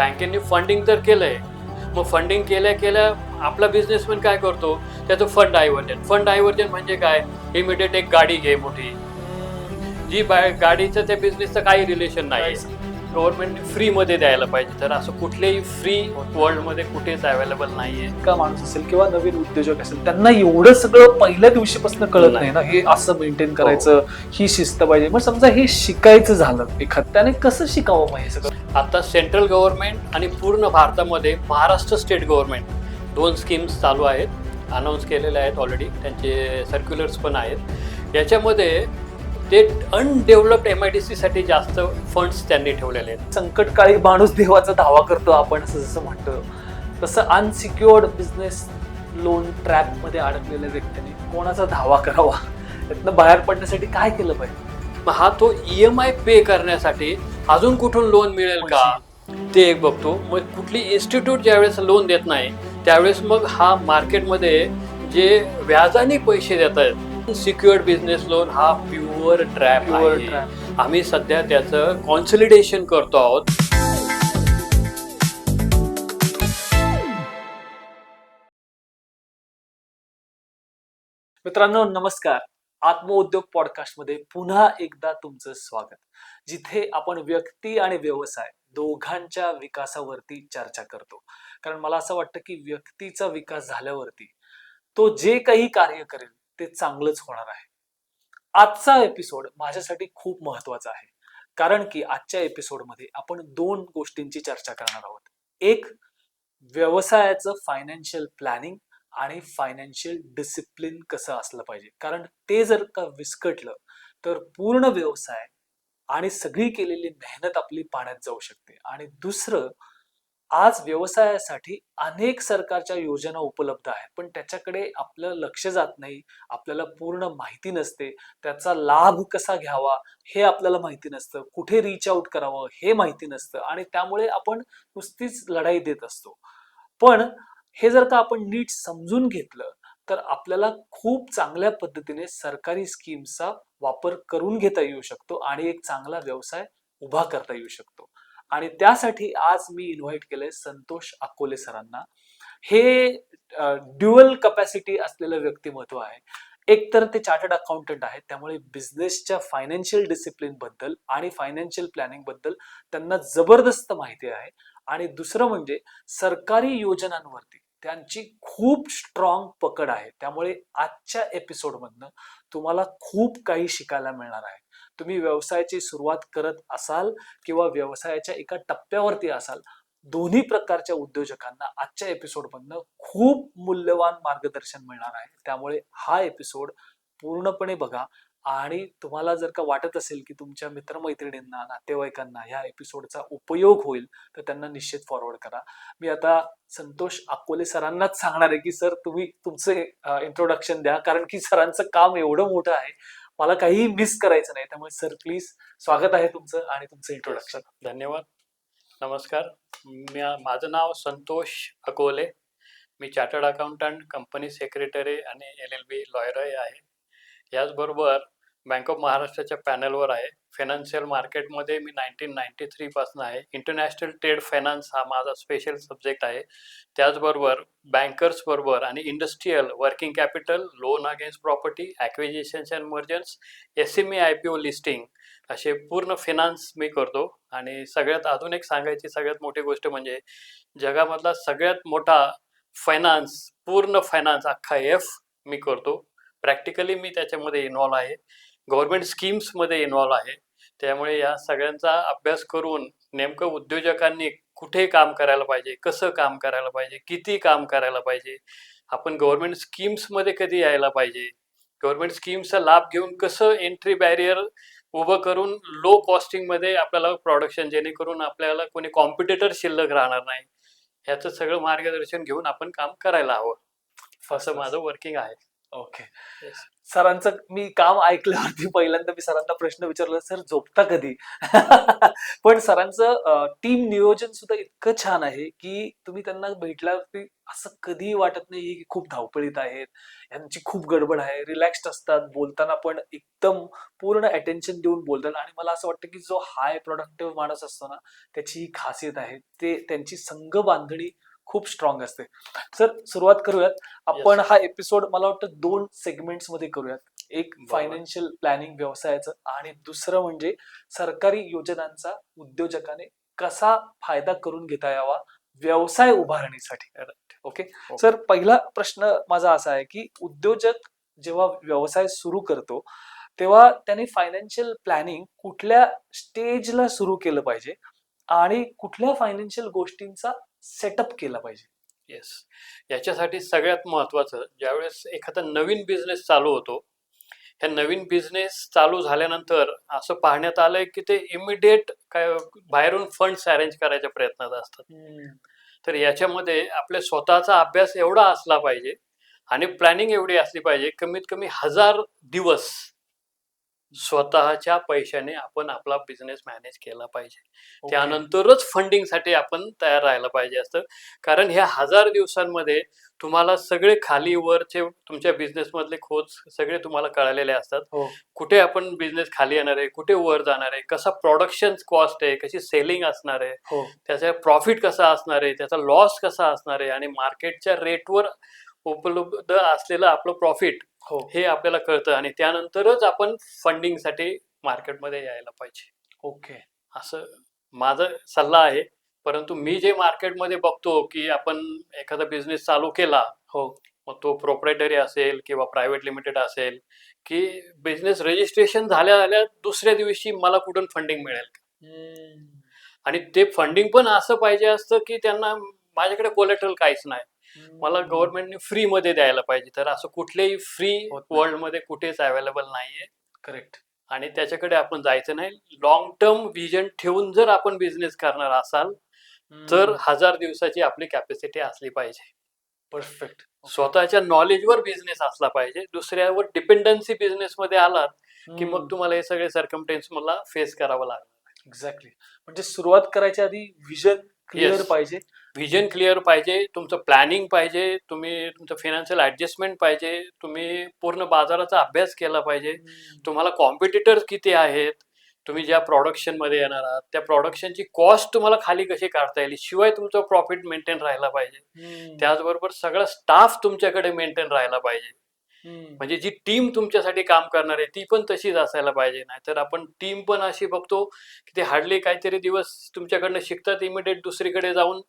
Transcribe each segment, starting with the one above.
बँकेने फंडिंग तर केलंय, मग फंडिंग केल्या केल्या आपला बिझनेसमॅन काय करतो, त्याचं फंड डायव्हर्जन म्हणजे काय, इमिडिएट एक गाडी घे मोठी, जी गाडीचं त्या बिझनेसचं काही रिलेशन नाही. गव्हर्नमेंटने फ्रीमध्ये द्यायला पाहिजे, तर असं कुठल्याही फ्री वर्ल्डमध्ये कुठेच अवेलेबल नाहीये. का माणूस असेल किंवा नवीन उद्योजक असेल, त्यांना एवढं सगळं पहिल्या दिवशीपासून कळत नाही ना, हे असं मेंटेन करायचं, ही शिस्त पाहिजे. मग समजा हे शिकायचं झालं एखाद्याने, कसं शिकावं मग हे सगळं? आता सेंट्रल गव्हर्नमेंट आणि पूर्ण भारतामध्ये महाराष्ट्र स्टेट गव्हर्नमेंट 2 स्कीम्स चालू आहेत, अनाऊन्स केलेल्या आहेत ऑलरेडी, त्यांचे सर्क्युलर्स पण आहेत. याच्यामध्ये ते अनडेव्हलप्ड MIDC साठी जास्त फंड्स त्यांनी ठेवलेले आहेत. संकटकाळी माणूस देवाचा धावा करतो आपण असं जसं म्हणतो, तसं अनसिक्युअर्ड बिझनेस लोन ट्रॅप मध्ये अडकलेल्या व्यक्तीने कोणाचा धावा करावा, त्यातनं बाहेर पडण्यासाठी काय केलं पाहिजे? मग हा तो EMI पे करण्यासाठी अजून कुठून लोन मिळेल का, ते एक बघतो. मग कुठली इन्स्टिट्यूट ज्यावेळेस लोन देत नाही त्यावेळेस मग हा मार्केटमध्ये जे व्याजाने पैसे देत आहेत, सिक्युअर्ड बिझनेस लोन हा प्युअर ट्रॅप आहे. आम्ही सध्या त्याचं कॉन्सॉलिडेशन करतो आहोत. मित्रांनो नमस्कार. आत्मउद्योग पॉडकास्ट मध्ये पुन्हा एकदा तुमचं स्वागत, जिथे आपण व्यक्ती आणि व्यवसाय दोघांच्या विकासावरती चर्चा करतो. कारण मला असं वाटतं की व्यक्तीचा विकास झाल्यावरती तो जे काही कार्य करेल ते चांगलंच होणार आहे. आजचा एपिसोड माझ्यासाठी खूप महत्वाचा आहे, कारण की आजच्या एपिसोडमध्ये आपण 2 गोष्टींची चर्चा करणार आहोत. एक, व्यवसायाचं फायनान्शियल प्लॅनिंग आणि फायनान्शियल डिसिप्लिन कसं असलं पाहिजे, कारण ते जर का विस्कटलं तर पूर्ण व्यवसाय आणि सगळी केलेली मेहनत आपली पाण्यात जाऊ शकते. आणि दुसरं, आज व्यवसायासाठी अनेक सरकारच्या योजना उपलब्ध आहेत, पण त्याच्याकडे आपलं लक्ष जात नाही, आपल्याला पूर्ण माहिती नसते, त्याचा लाभ कसा घ्यावा हे आपल्याला माहिती नसतं, कुठे रीच आउट करावं हे माहिती नसतं, आणि त्यामुळे आपण नुसतीच लढाई देत असतो. पण हे जर का आपण नीट समजून घेतलं तर आपल्याला खूप चांगल्या पद्धतीने सरकारी स्कीम्सचा वापर करून घेता येऊ शकतो आणि एक चांगला व्यवसाय उभा करता येऊ शकतो. आणि त्यासाठी आज मी इन्व्हाइट केलंय संतोष अकोले सरांना. हे ड्युअल कपॅसिटी असलेलं व्यक्तिमत्व आहे. एक तर ते चार्टर्ड अकाउंटंट आहेत, त्यामुळे बिझनेसच्या फायनान्शियल डिसिप्लिन बद्दल आणि फायनान्शियल प्लॅनिंग बद्दल त्यांना जबरदस्त माहिती आहे. आणि दुसरं म्हणजे सरकारी योजनांवरती त्यांची खूप स्ट्रॉंग पकड आहे. त्यामुळे आजच्या एपिसोडमधनं तुम्हाला खूप काही शिकायला मिळणार आहे. तुम्ही व्यवसायाची सुरुवात करत असाल किंवा व्यवसायाच्या एका टप्प्यावरती असाल, दोन्ही प्रकारच्या उद्योजकांना आजच्या एपिसोडमधनं खूप मूल्यवान मार्गदर्शन मिळणार आहे. त्यामुळे हा एपिसोड पूर्णपणे बघा. आणि तुम्हाला जर का वाटत असेल की तुमच्या मित्रमैत्रिणींना, नातेवाईकांना ह्या एपिसोडचा उपयोग होईल, तर त्यांना निश्चित फॉरवर्ड करा. मी आता संतोष अकोले सरांनाच सांगणार आहे की सर, तुम्ही तुमचे इंट्रोडक्शन द्या, कारण की सरांचं काम एवढं मोठं आहे, मला काही मिस करायचं नाही. त्यामुळे सर प्लीज, स्वागत आहे तुमचं आणि तुमचं इंट्रोडक्शन. धन्यवाद. नमस्कार. माझं नाव संतोष अकोले. मी चार्टर्ड अकाउंटंट, कंपनी सेक्रेटरी आणि LLB लॉयर आहे. याचबरोबर बँक ऑफ महाराष्ट्राच्या पॅनलवर आहे. फायनान्शियल मार्केटमध्ये मी 1993 पासून आहे. इंटरनॅशनल ट्रेड फायनान्स हा माझा स्पेशल सब्जेक्ट आहे. त्याचबरोबर बँकर्स बरोबर आणि industrial, working capital, loan against property, acquisitions and mergers, SME IPO listing असे पूर्ण फायनान्स मी करतो. आणि सगळ्यात अजून एक सांगायची सगळ्यात मोठी गोष्ट म्हणजे जगामधला सगळ्यात मोठा फायनान्स, पूर्ण फायनान्स अख्खा मी करतो. प्रॅक्टिकली मी त्याच्यामध्ये इन्व्हॉल्व आहे, गव्हर्नमेंट स्कीम्समध्ये इन्व्हॉल्व आहे. त्यामुळे या सगळ्यांचा अभ्यास करून नेमकं उद्योजकांनी कुठे काम करायला पाहिजे, कसं काम करायला पाहिजे, किती काम करायला पाहिजे, आपण गव्हर्नमेंट स्कीम्समध्ये कधी यायला पाहिजे, गव्हर्नमेंट स्कीम्सचा लाभ घेऊन कसं एंट्री बॅरियर उभं करून लो कॉस्टिंगमध्ये आपल्याला प्रोडक्शन, जेणेकरून आपल्याला कोणी कॉम्पिटिटर शिल्लक राहणार नाही, ह्याचं सगळं मार्गदर्शन घेऊन आपण काम करायला हवं. असं माझं वर्किंग आहे. ओके. येस. सरांचं मी काम ऐकल्यावरती पहिल्यांदा मी सरांना प्रश्न विचारला, सर झोपता कधी? पण सरांचं टीम नियोजन सुद्धा इतकं छान आहे, की तुम्ही त्यांना भेटल्यावरती असं कधीही वाटत नाही, की खूप धावपळीत आहेत, यांची खूप गडबड आहे, रिलॅक्स्ड असतात, बोलताना पण एकदम पूर्ण अटेन्शन देऊन बोलतात आणि मला असं वाटतं, की जो हाय प्रोडक्टिव्ह माणूस असतो ना, त्याची ही खासियत आहे. ते त्यांची संघबांधणी खूप स्ट्रॉंग असते. सर सुरुवात करूयात. येस. आपण हा एपिसोड मला वाटतं 2 सेगमेंट्स मध्ये करूयात. एक बरोबर. फायनान्शियल प्लॅनिंग व्यवसायाचं आणि दुसरं म्हणजे सरकारी योजनांचा उद्योजकाने कसा फायदा करून घेता यावा व्यवसाय उभारणीसाठी. ओके. ओके. सर पहिला प्रश्न माझा असा आहे, की उद्योजक जेव्हा व्यवसाय सुरू करतो, तेव्हा त्याने फायनान्शियल प्लॅनिंग कुठल्या स्टेजला सुरू केलं पाहिजे आणि कुठल्या फायनान्शियल गोष्टींचा सेटअप केला पाहिजे? येस. याच्यासाठी सगळ्यात महत्त्वाचं ज्यावेळेस एखादा नवीन बिझनेस चालू होतो, ह्या नवीन बिझनेस चालू झाल्यानंतर असं पाहण्यात आलंय की ते इमिडिएट काय बाहेरून फंड्स अरेंज करायच्या प्रयत्नात असतात. तर याच्यामध्ये आपल्या स्वतःचा अभ्यास एवढा असला पाहिजे आणि प्लॅनिंग एवढी असली पाहिजे, कमीत कमी 1000 दिवस स्वतःच्या पैशाने आपण आपला बिझनेस मॅनेज केला पाहिजे. ओके. त्यानंतरच फंडिंगसाठी आपण तयार राहायला पाहिजे असतं. कारण ह्या 1000 दिवसांमध्ये तुम्हाला सगळे खाली वरचे तुमच्या बिझनेसमधले खोज सगळे तुम्हाला कळलेले असतात. हो. कुठे आपण बिझनेस खाली येणार आहे, कुठे वर जाणार आहे, कसा प्रोडक्शन कॉस्ट आहे, कशी सेलिंग असणार आहे, हो. त्याचा प्रॉफिट कसा असणार आहे, त्याचा लॉस कसा असणार आहे आणि मार्केटच्या रेटवर उपलब्ध असलेलं आपलं प्रॉफिट हो. हे आपल्याला कळतं आणि त्यानंतरच आपण फंडिंगसाठी मार्केटमध्ये यायला पाहिजे. ओके. असं माझा सल्ला आहे. परंतु मी जे मार्केटमध्ये बघतो, की आपण एखादा बिझनेस चालू केला, हो. मग तो प्रोप्रायटरी असेल किंवा प्रायव्हेट लिमिटेड असेल, की बिझनेस रजिस्ट्रेशन झाल्या दुसऱ्या दिवशी मला कुठून फंडिंग मिळेल आणि ते फंडिंग पण असं पाहिजे असतं, की त्यांना माझ्याकडे कोलॅटरल काहीच नाही. मला गव्हर्नमेंटने फ्रीमध्ये द्यायला पाहिजे. तर असं कुठल्याही फ्री होत नाही. वर्ल्डमध्ये कुठेच अवेलेबल नाहीये करेक्ट. आणि त्याच्याकडे आपण जायचं नाही. लॉंग टर्म व्हिजन ठेवून जर आपण बिझनेस करणार असाल, तर 1000 दिवसाची आपली कॅपॅसिटी असली पाहिजे. परफेक्ट. स्वतःच्या नॉलेजवर बिझनेस असला पाहिजे. दुसऱ्यावर डिपेंडन्सी बिझनेसमध्ये आलात, की मग तुम्हाला हे सगळे सर्कमस्टन्स मला फेस करावं लागणार. एक्झॅक्टली. म्हणजे सुरुवात करायच्या आधी विजन क्लिअर Yes. पाहिजे. व्हिजन क्लिअर पाहिजे, तुमचं प्लॅनिंग पाहिजे, तुमचं फायनान्शियल ॲडजस्टमेंट पाहिजे, तुम्ही पूर्ण बाजाराचा अभ्यास केला पाहिजे. तुम्हाला कॉम्पिटिटर्स किती आहेत, तुम्ही ज्या प्रोडक्शनमध्ये येणार आहात, त्या प्रोडक्शनची कॉस्ट तुम्हाला खाली कशी काढता येईल, शिवाय तुमचं प्रॉफिट मेंटेन राहायला पाहिजे. त्याचबरोबर सगळा स्टाफ तुमच्याकडे मेंटेन राहायला पाहिजे. म्हणजे जी टीम तुमच्यासाठी काम करणार आहे ती पण तशीच असायला पाहिजे. नाहीतर आपण टीम पण अशी बघतो की ते हार्डली काहीतरी दिवस तुमच्याकडनं शिकतात, इमिडिएट दुसरीकडे जाऊन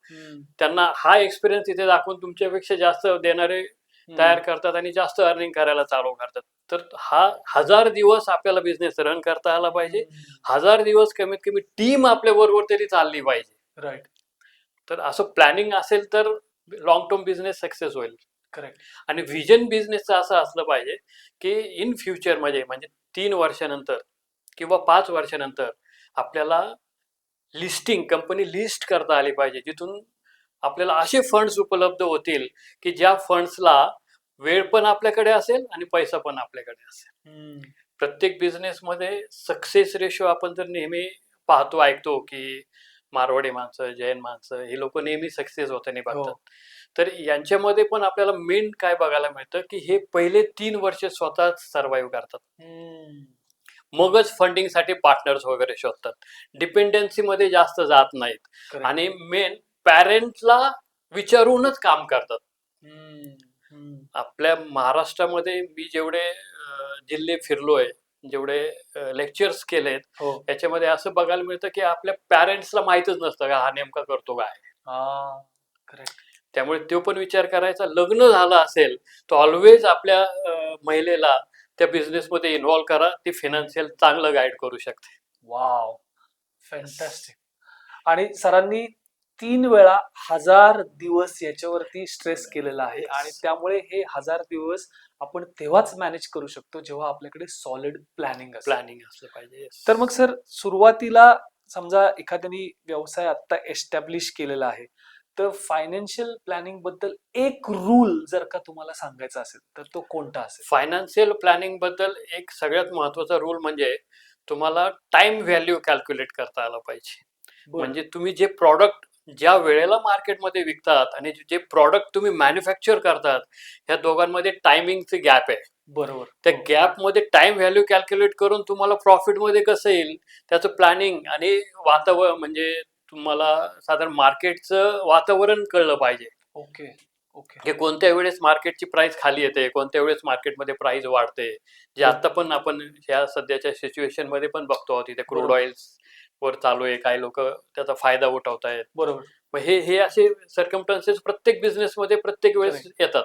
त्यांना हा एक्सपिरियन्स इथे दाखवून तुमच्यापेक्षा जास्त देणारे तयार करतात आणि जास्त अर्निंग करायला चालू करतात. तर हा 1000 दिवस आपल्याला बिझनेस रन करता आला पाहिजे. 1000 दिवस कमीत कमी टीम आपल्या बरोबर तरी चालली पाहिजे. राईट. तर असं प्लॅनिंग असेल तर लॉंग टर्म बिझनेस सक्सेस होईल. करेक्ट. आणि व्हिजन बिझनेसचं असं असलं पाहिजे की इन फ्युचरमध्ये म्हणजे 3 वर्षानंतर किंवा 5 वर्षानंतर आपल्याला लिस्टिंग कंपनी लिस्ट करता आली पाहिजे, जिथून आपल्याला असे फंड्स उपलब्ध होतील की ज्या फंड्सला वेळ पण आपल्याकडे असेल आणि पैसा पण आपल्याकडे असेल. प्रत्येक बिझनेसमध्ये सक्सेस रेशो आपण जर नेहमी पाहतो ऐकतो की मारवाडी माणसं, जैन माणसं हे लोक नेहमी सक्सेस होताना बघतात. तर यांच्यामध्ये पण आपल्याला मेन काय बघायला मिळतं की हे पहिले 3 वर्ष स्वतःच सर्व्हाइव्ह करतात, मगच फंडिंगसाठी पार्टनर्स वगैरे शोधतात. डिपेंडन्सीमध्ये जास्त जात नाहीत आणि मेन पॅरेंट्सला विचारूनच काम करतात. आपल्या महाराष्ट्रामध्ये मी जेवढे जिल्हे फिरलोय, जेवढे लेक्चर्स केलेत, त्याच्यामध्ये असं बघायला मिळतं की आपल्या पॅरेंट्सला माहीतच नसतं का हा नेमका करतो काय. करेक्ट. त्यामुळे तो पण विचार करायचा. लग्न झालं असेल तर ऑलवेज आपल्या महिलेला त्या बिझनेसमध्ये इन्व्हॉल्व करा. ती फायनान्शियल चांगलं गाईड करू शकते. Wow, fantastic. आणि सरांनी 3 वेळा 1000 दिवस याच्यावरती स्ट्रेस केलेला आहे आणि त्यामुळे हे 1000 दिवस आपण तेव्हाच मॅनेज करू शकतो जेव्हा आपल्याकडे सॉलिड प्लॅनिंग असलं पाहिजे. तर मग सर सुरुवातीला समजा एखाद्याने व्यवसाय आता एस्टॅब्लिश केलेला आहे, तर फायनान्शियल प्लॅनिंग बद्दल एक रूल जर का तुम्हाला सांगायचा असेल तर तो कोणता असेल? फायनान्शियल प्लॅनिंग बद्दल एक सगळ्यात महत्वाचा रूल म्हणजे तुम्हाला टाइम व्हॅल्यू कॅल्क्युलेट करता आला पाहिजे. बरं. म्हणजे तुम्ही जे प्रॉडक्ट ज्या वेळेला मार्केटमध्ये विकतात आणि जे प्रॉडक्ट तुम्ही मॅन्युफॅक्चर करतात, ह्या दोघांमध्ये टायमिंगचे गॅप आहे. बरोबर. त्या हो. गॅपमध्ये टाइम व्हॅल्यू कॅल्क्युलेट करून तुम्हाला प्रॉफिटमध्ये कसं येईल त्याचं प्लॅनिंग आणि वातावरण म्हणजे तुम्हाला साधारण मार्केटचं वातावरण कळलं पाहिजे. ओके. ओके. की कोणत्या वेळेस मार्केटची प्राइस खाली येते, कोणत्या वेळेस मार्केटमध्ये प्राइस वाढते. जे बरं. आता पण आपण ह्या सध्याच्या सिच्युएशनमध्ये पण बघतो आहोत. इथे क्रूड बरोबर. ऑइल्स वर चालू आहे. काही लोक त्याचा फायदा उठवतायत. बरोबर. मग हे हे असे सर्कमस्टन्सेस प्रत्येक बिझनेसमध्ये प्रत्येक वेळेस Correct. येतात.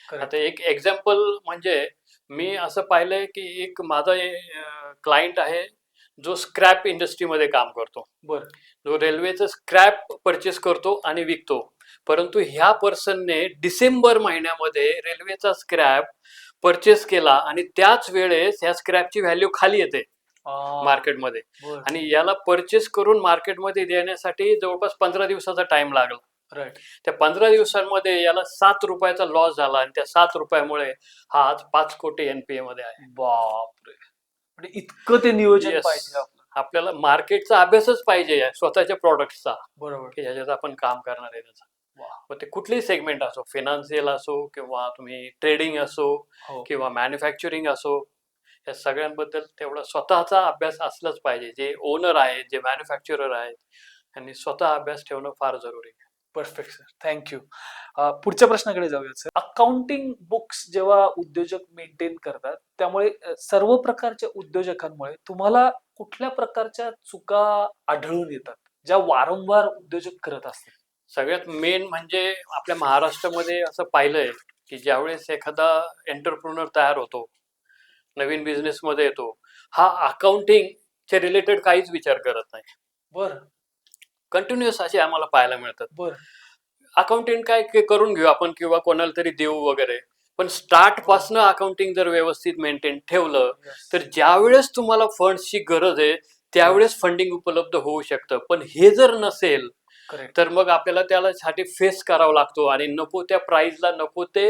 करेक्ट. आता एक एक्झाम्पल म्हणजे मी असं पाहिलंय की एक माझा क्लायंट आहे जो स्क्रॅप इंडस्ट्रीमध्ये काम करतो. बरं. जो रेल्वेचं स्क्रॅप परचेस करतो आणि विकतो. परंतु ह्या पर्सनने डिसेंबर महिन्यामध्ये रेल्वेचा स्क्रॅप परचेस केला आणि त्याच वेळेस ह्या स्क्रॅपची व्हॅल्यू खाली येते मार्केटमध्ये. बरं. आणि याला परचेस करून मार्केटमध्ये देण्यासाठी जवळपास 15 दिवसाचा टाइम लागला. राईट. त्या 15 दिवसांमध्ये याला 7 रुपयाचा लॉस झाला आणि त्या 7 रुपयामुळे हा आज 5 कोटी एनपीए मध्ये आहे. बापरे! म्हणजे इतकं ते नियोजन Yes. पाहिजे आपलं. आपल्याला मार्केटचा अभ्यासच पाहिजे स्वतःच्या प्रॉडक्टचा बरोबर. की ज्याच्यात आपण काम करणार आहे त्याचा. वाह! मग ते कुठलीही सेगमेंट असो, फायनान्शियल असो किंवा तुम्ही ट्रेडिंग असो हो. किंवा मॅन्युफॅक्चरिंग असो, या सगळ्यांबद्दल तेवढा स्वतःचा अभ्यास असलाच पाहिजे. जे ओनर आहेत, जे मॅन्युफॅक्चरर आहेत, त्यांनी स्वतः अभ्यास ठेवणं फार जरुरी आहे. Perfect sir. Thank you. पुढच्या प्रश्नाकडे जाऊयात सर. अकाउंटिंग बुक्स जेव्हा उद्योजक मेंटेन करतात, त्यामुळे सर्व प्रकारच्या उद्योजकांमुळे तुम्हाला कुठल्या प्रकारच्या चुका आढळून येतात, ज्या वारंवार उद्योजक करत असतात? सगळ्यात मेन म्हणजे आपल्या महाराष्ट्रामध्ये असं पाहिलंय की ज्यावेळेस एखादा एंटरप्रुनर तयार होतो, नवीन बिझनेसमध्ये येतो, हा अकाउंटिंगच्या रिलेटेड काहीच विचार करत नाही. बरं. कंटिन्युअस असे आम्हाला पाहायला मिळतात. बरं. अकाउंटिंग काय करून घेऊ आपण किंवा कोणाला तरी देऊ वगैरे. पण स्टार्ट पासनं अकाउंटिंग जर व्यवस्थित मेंटेन ठेवलं Yes. तर ज्यावेळेस तुम्हाला फंड्सची गरज आहे त्यावेळेस फंडिंग उपलब्ध होऊ शकतं. पण हे जर नसेल करेक्ट. तर मग आपल्याला त्याला साठी फेस करावा लागतो आणि नको त्या प्राइसला नको ते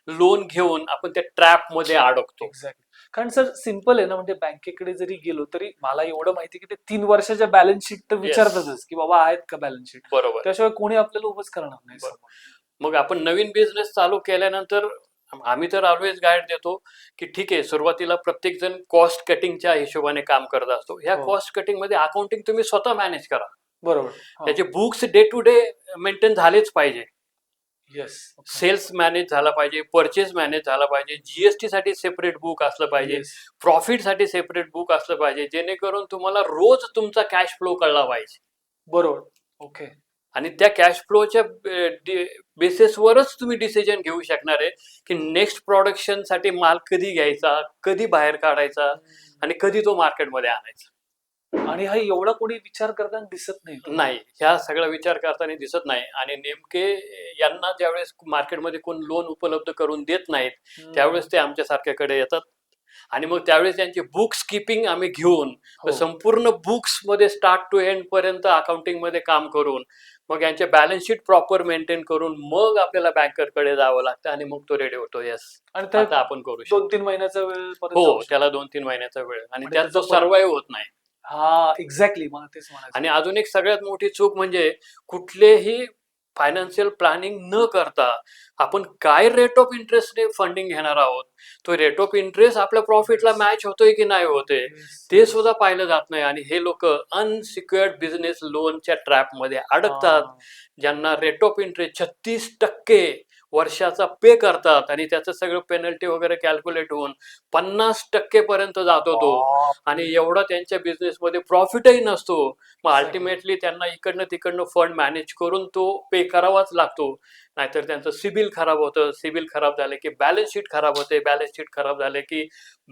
लोन घेऊन आपण त्या ट्रॅप मध्ये अडकतो. एक्झॅक्टली. कारण सर सिंपल आहे ना, म्हणजे बँकेकडे जरी गेलो तरी मला एवढं माहिती की ते 3 वर्षाच्या बॅलन्स शीट तर विचारतातच की बाबा आहेत का बॅलन्स शीट. बरोबर. त्याशिवाय कोणी आपल्याला उभंच करणार नाही बरोबर. समोर. मग आपण नवीन बिझनेस चालू केल्यानंतर आम्ही तर ऑलवेज गाईड देतो की ठीक आहे, सुरुवातीला प्रत्येक जण कॉस्ट कटिंगच्या हिशोबाने काम करत असतो. ह्या हो. कॉस्ट कटिंग मध्ये अकाउंटिंग तुम्ही स्वतः मॅनेज करा. बरोबर. त्याचे books day to day maintain झालेच पाहिजे. येस. सेल्स मॅनेज झाला पाहिजे, परचेस मॅनेज झाला पाहिजे, जीएसटी साठी सेपरेट बुक असलं पाहिजे, प्रॉफिट साठी सेपरेट बुक असलं पाहिजे, जेणेकरून तुम्हाला रोज तुमचा कॅश फ्लो कळला पाहिजे. बरोबर. ओके. आणि त्या कॅश फ्लोच्या बेसिसवरच तुम्ही डिसिजन घेऊ शकणार आहे की नेक्स्ट प्रोडक्शन साठी माल कधी घ्यायचा, कधी बाहेर काढायचा आणि कधी तो मार्केटमध्ये आणायचा. आणि हा एवढा कोणी विचार करताना दिसत नाही. नाही, ह्या सगळा विचार करताना दिसत नाही. आणि नेमके यांना ज्यावेळेस मार्केटमध्ये कोण लोन उपलब्ध करून देत नाहीत त्यावेळेस ते आमच्यासारख्याकडे येतात आणि मग त्यावेळेस त्यांची बुक्स कीपिंग आम्ही घेऊन हो. संपूर्ण बुक्स मध्ये स्टार्ट टू एंड पर्यंत अकाउंटिंग मध्ये काम करून मग यांचे बॅलन्स शीट प्रॉपर मेंटेन करून मग आपल्याला बँकरकडे जावं लागतं आणि मग तो रेडी होतो. येस, आणि त्यात आता आपण करू शकतो. 2-3 महिन्याचा वेळ परत हो, जाऊ शकतो. त्याला 2-3 महिन्याचा वेळ आणि म्हणजे त्यात तो त्याचं परत- सर्वाईव्ह होत नाही. हा एक्झॅक्टली मला तेच म्हणायचं. आणि अजून एक सगळ्यात मोठी चूक म्हणजे कुठलेही फायनान्शियल प्लॅनिंग न करता आपण काय रेट ऑफ इंटरेस्टने फंडिंग घेणार आहोत, तो रेट ऑफ इंटरेस्ट आपल्या प्रॉफिटला मॅच होतोय की नाही होते ते सुद्धा पाहिलं जात नाही. आणि हे लोक अनसिक्युअर्ड बिझनेस लोनच्या ट्रॅपमध्ये अडकतात, ज्यांना रेट ऑफ इंटरेस्ट 36% वर्षाचा पे करतात आणि त्याचं सगळं पेनल्टी वगैरे कॅल्क्युलेट होऊन 50% पर्यंत जातो तो. आणि एवढा त्यांच्या बिझनेसमध्ये प्रॉफिटही नसतो. मग अल्टिमेटली त्यांना इकडनं तिकडनं फंड मॅनेज करून तो पे करावाच लागतो. नाहीतर त्यांचं सिबिल खराब होतं, सिबिल खराब झाले की बॅलन्स शीट खराब होते, बॅलन्स शीट खराब झाले की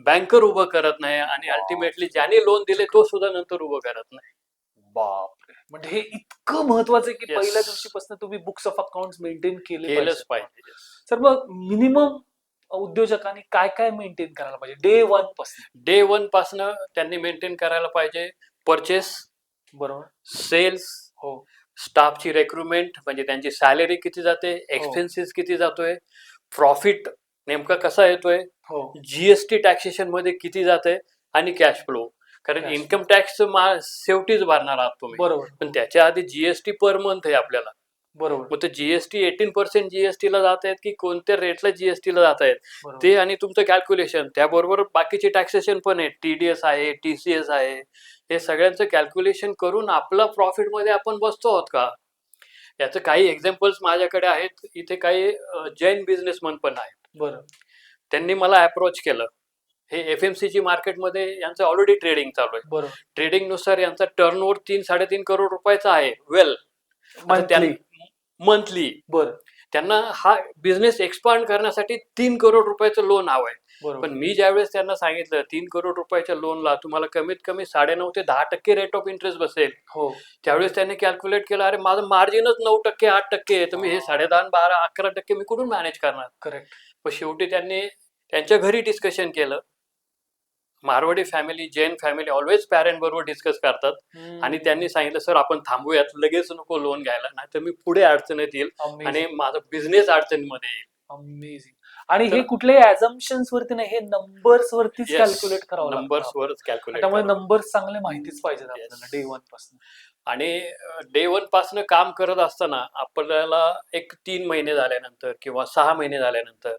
बँकर उभं करत नाही आणि अल्टिमेटली ज्याने लोन दिले तो सुद्धा नंतर उभं करत नाही. बापरे! म्हणजे हे इतकं महत्वाचं आहे की Yes. पहिल्या दिवशीपासून तुम्ही बुक्स ऑफ अकाउंट मेंटेन केले केलंच पाहिजे. सर. मग मिनिमम उद्योजकांनी काय काय मेंटेन करायला पाहिजे डे 1 पासून? डे 1 पासनं त्यांनी मेंटेन करायला पाहिजे परचेस, बरोबर. सेल्स, हो. स्टाफची रिक्रुटमेंट म्हणजे त्यांची सॅलरी किती जाते, एक्सपेन्सेस किती जातोय, प्रॉफिट नेमका कसा येतोय, हो जीएसटी टॅक्सेशन मध्ये किती जाते आणि कॅश फ्लो. कारण Cash इन्कम टॅक्स शेवटीच भरणार आहात तुम्ही, बरोबर पण त्याच्या आधी जीएसटी पर मंथ आहे आपल्याला. बरोबर मग ते जीएसटी 18% जीएसटीला जात आहेत की कोणत्या रेटला जीएसटीला जात आहेत बरोबर ते, आणि तुमचं कॅल्क्युलेशन त्याबरोबर बाकीचे टॅक्सेशन पण आहे, टीडीएस आहे, टीसीएस आहे, हे सगळ्यांचं कॅल्क्युलेशन करून आपला प्रॉफिटमध्ये आपण बसतो आहोत का. याचं काही एक्झाम्पल्स माझ्याकडे आहेत. इथे काही जैन बिझनेसमन पण आहेत. बरं त्यांनी मला अप्रोच केलं. हे एफएमसीजी मार्केटमध्ये यांचं ऑलरेडी ट्रेडिंग चालू आहे. बरोबर ट्रेडिंगनुसार यांचा टर्नओव्हर 3-3.5 करोड रुपयाचा आहे. वेल, मंथली मंथली बरं त्यांना हा बिझनेस एक्सपांड करण्यासाठी 3 करोड रुपयाचं लोन हवंय. बरोबर पण मी ज्यावेळेस त्यांना सांगितलं 3 करोड रुपयाच्या लोनला तुम्हाला कमीत कमी 9.5 ते 10% रेट ऑफ इंटरेस्ट बसेल, हो त्यावेळेस त्यांनी कॅल्क्युलेट केलं, अरे माझं मार्जिनच 9%, 8% आहे, तर मी हे 10.5, 12, 11% मी कुठून मॅनेज करणार. करेक्ट पण शेवटी त्यांनी त्यांच्या घरी डिस्कशन केलं. Marwari family, Jain family always parent बरोबर डिस्कस करतात, आणि त्यांनी सांगितलं सर आपण थांबूयात, लगेच नको लोन घ्यायला, नाही तर मी पुढे अडचणीत येईल आणि माझा बिझनेस अडचणीमध्ये येईल. अमेझिंग. आणि हे तर कुठल्याही ऍझम्पन्स वरती नाही, हे नंबर्स वरतीच कॅल्क्युलेट करावं लागतं नंबर्स आपल्याला. वरच कॅल्क्युलेट. त्यामुळे नंबर्स चांगले माहितीच पाहिजेत आपल्याला डे वन पासून. आणि डे वन पासून काम करत असताना आपल्याला एक 3 महिने झाल्यानंतर किंवा 6 महिने झाल्यानंतर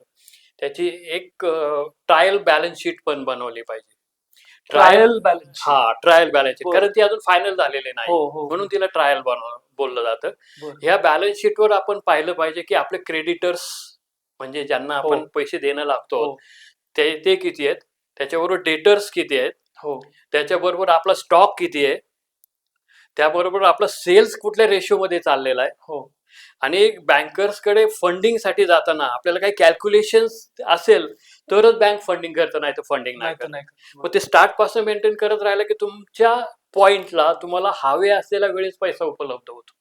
त्याची एक ट्रायल बॅलन्स शीट पण बनवली पाहिजे. Trial balance trial balance sheet, बरं. कारण ती अजून फायनल झालेली नाही, हो हो म्हणून तिला ट्रायल बोललं जातं. बरं. ह्या बॅलन्स शीटवर आपण पाहिलं पाहिजे की आपले क्रेडिटर्स म्हणजे ज्यांना हो. आपण पैसे देणं लागतो हो ते किती आहेत, त्याच्याबरोबर डेटर्स किती आहेत, हो त्याच्याबरोबर आपला स्टॉक किती आहे, त्याबरोबर आपला सेल्स कुठल्या रेशोमध्ये चाललेला आहे, हो आणि बँकर्सकडे फंडिंगसाठी जाताना आपल्याला काही कॅल्क्युलेशन्स असेल तरच बँक फंडिंग करतं, नाही तर फंडिंग नाही नाही तर करत. नाही. मग ते स्टार्ट पासून मेंटेन करत राहिलं की तुमच्या पॉइंटला तुम्हाला हवे असलेल्या वेळेस पैसा उपलब्ध होतो,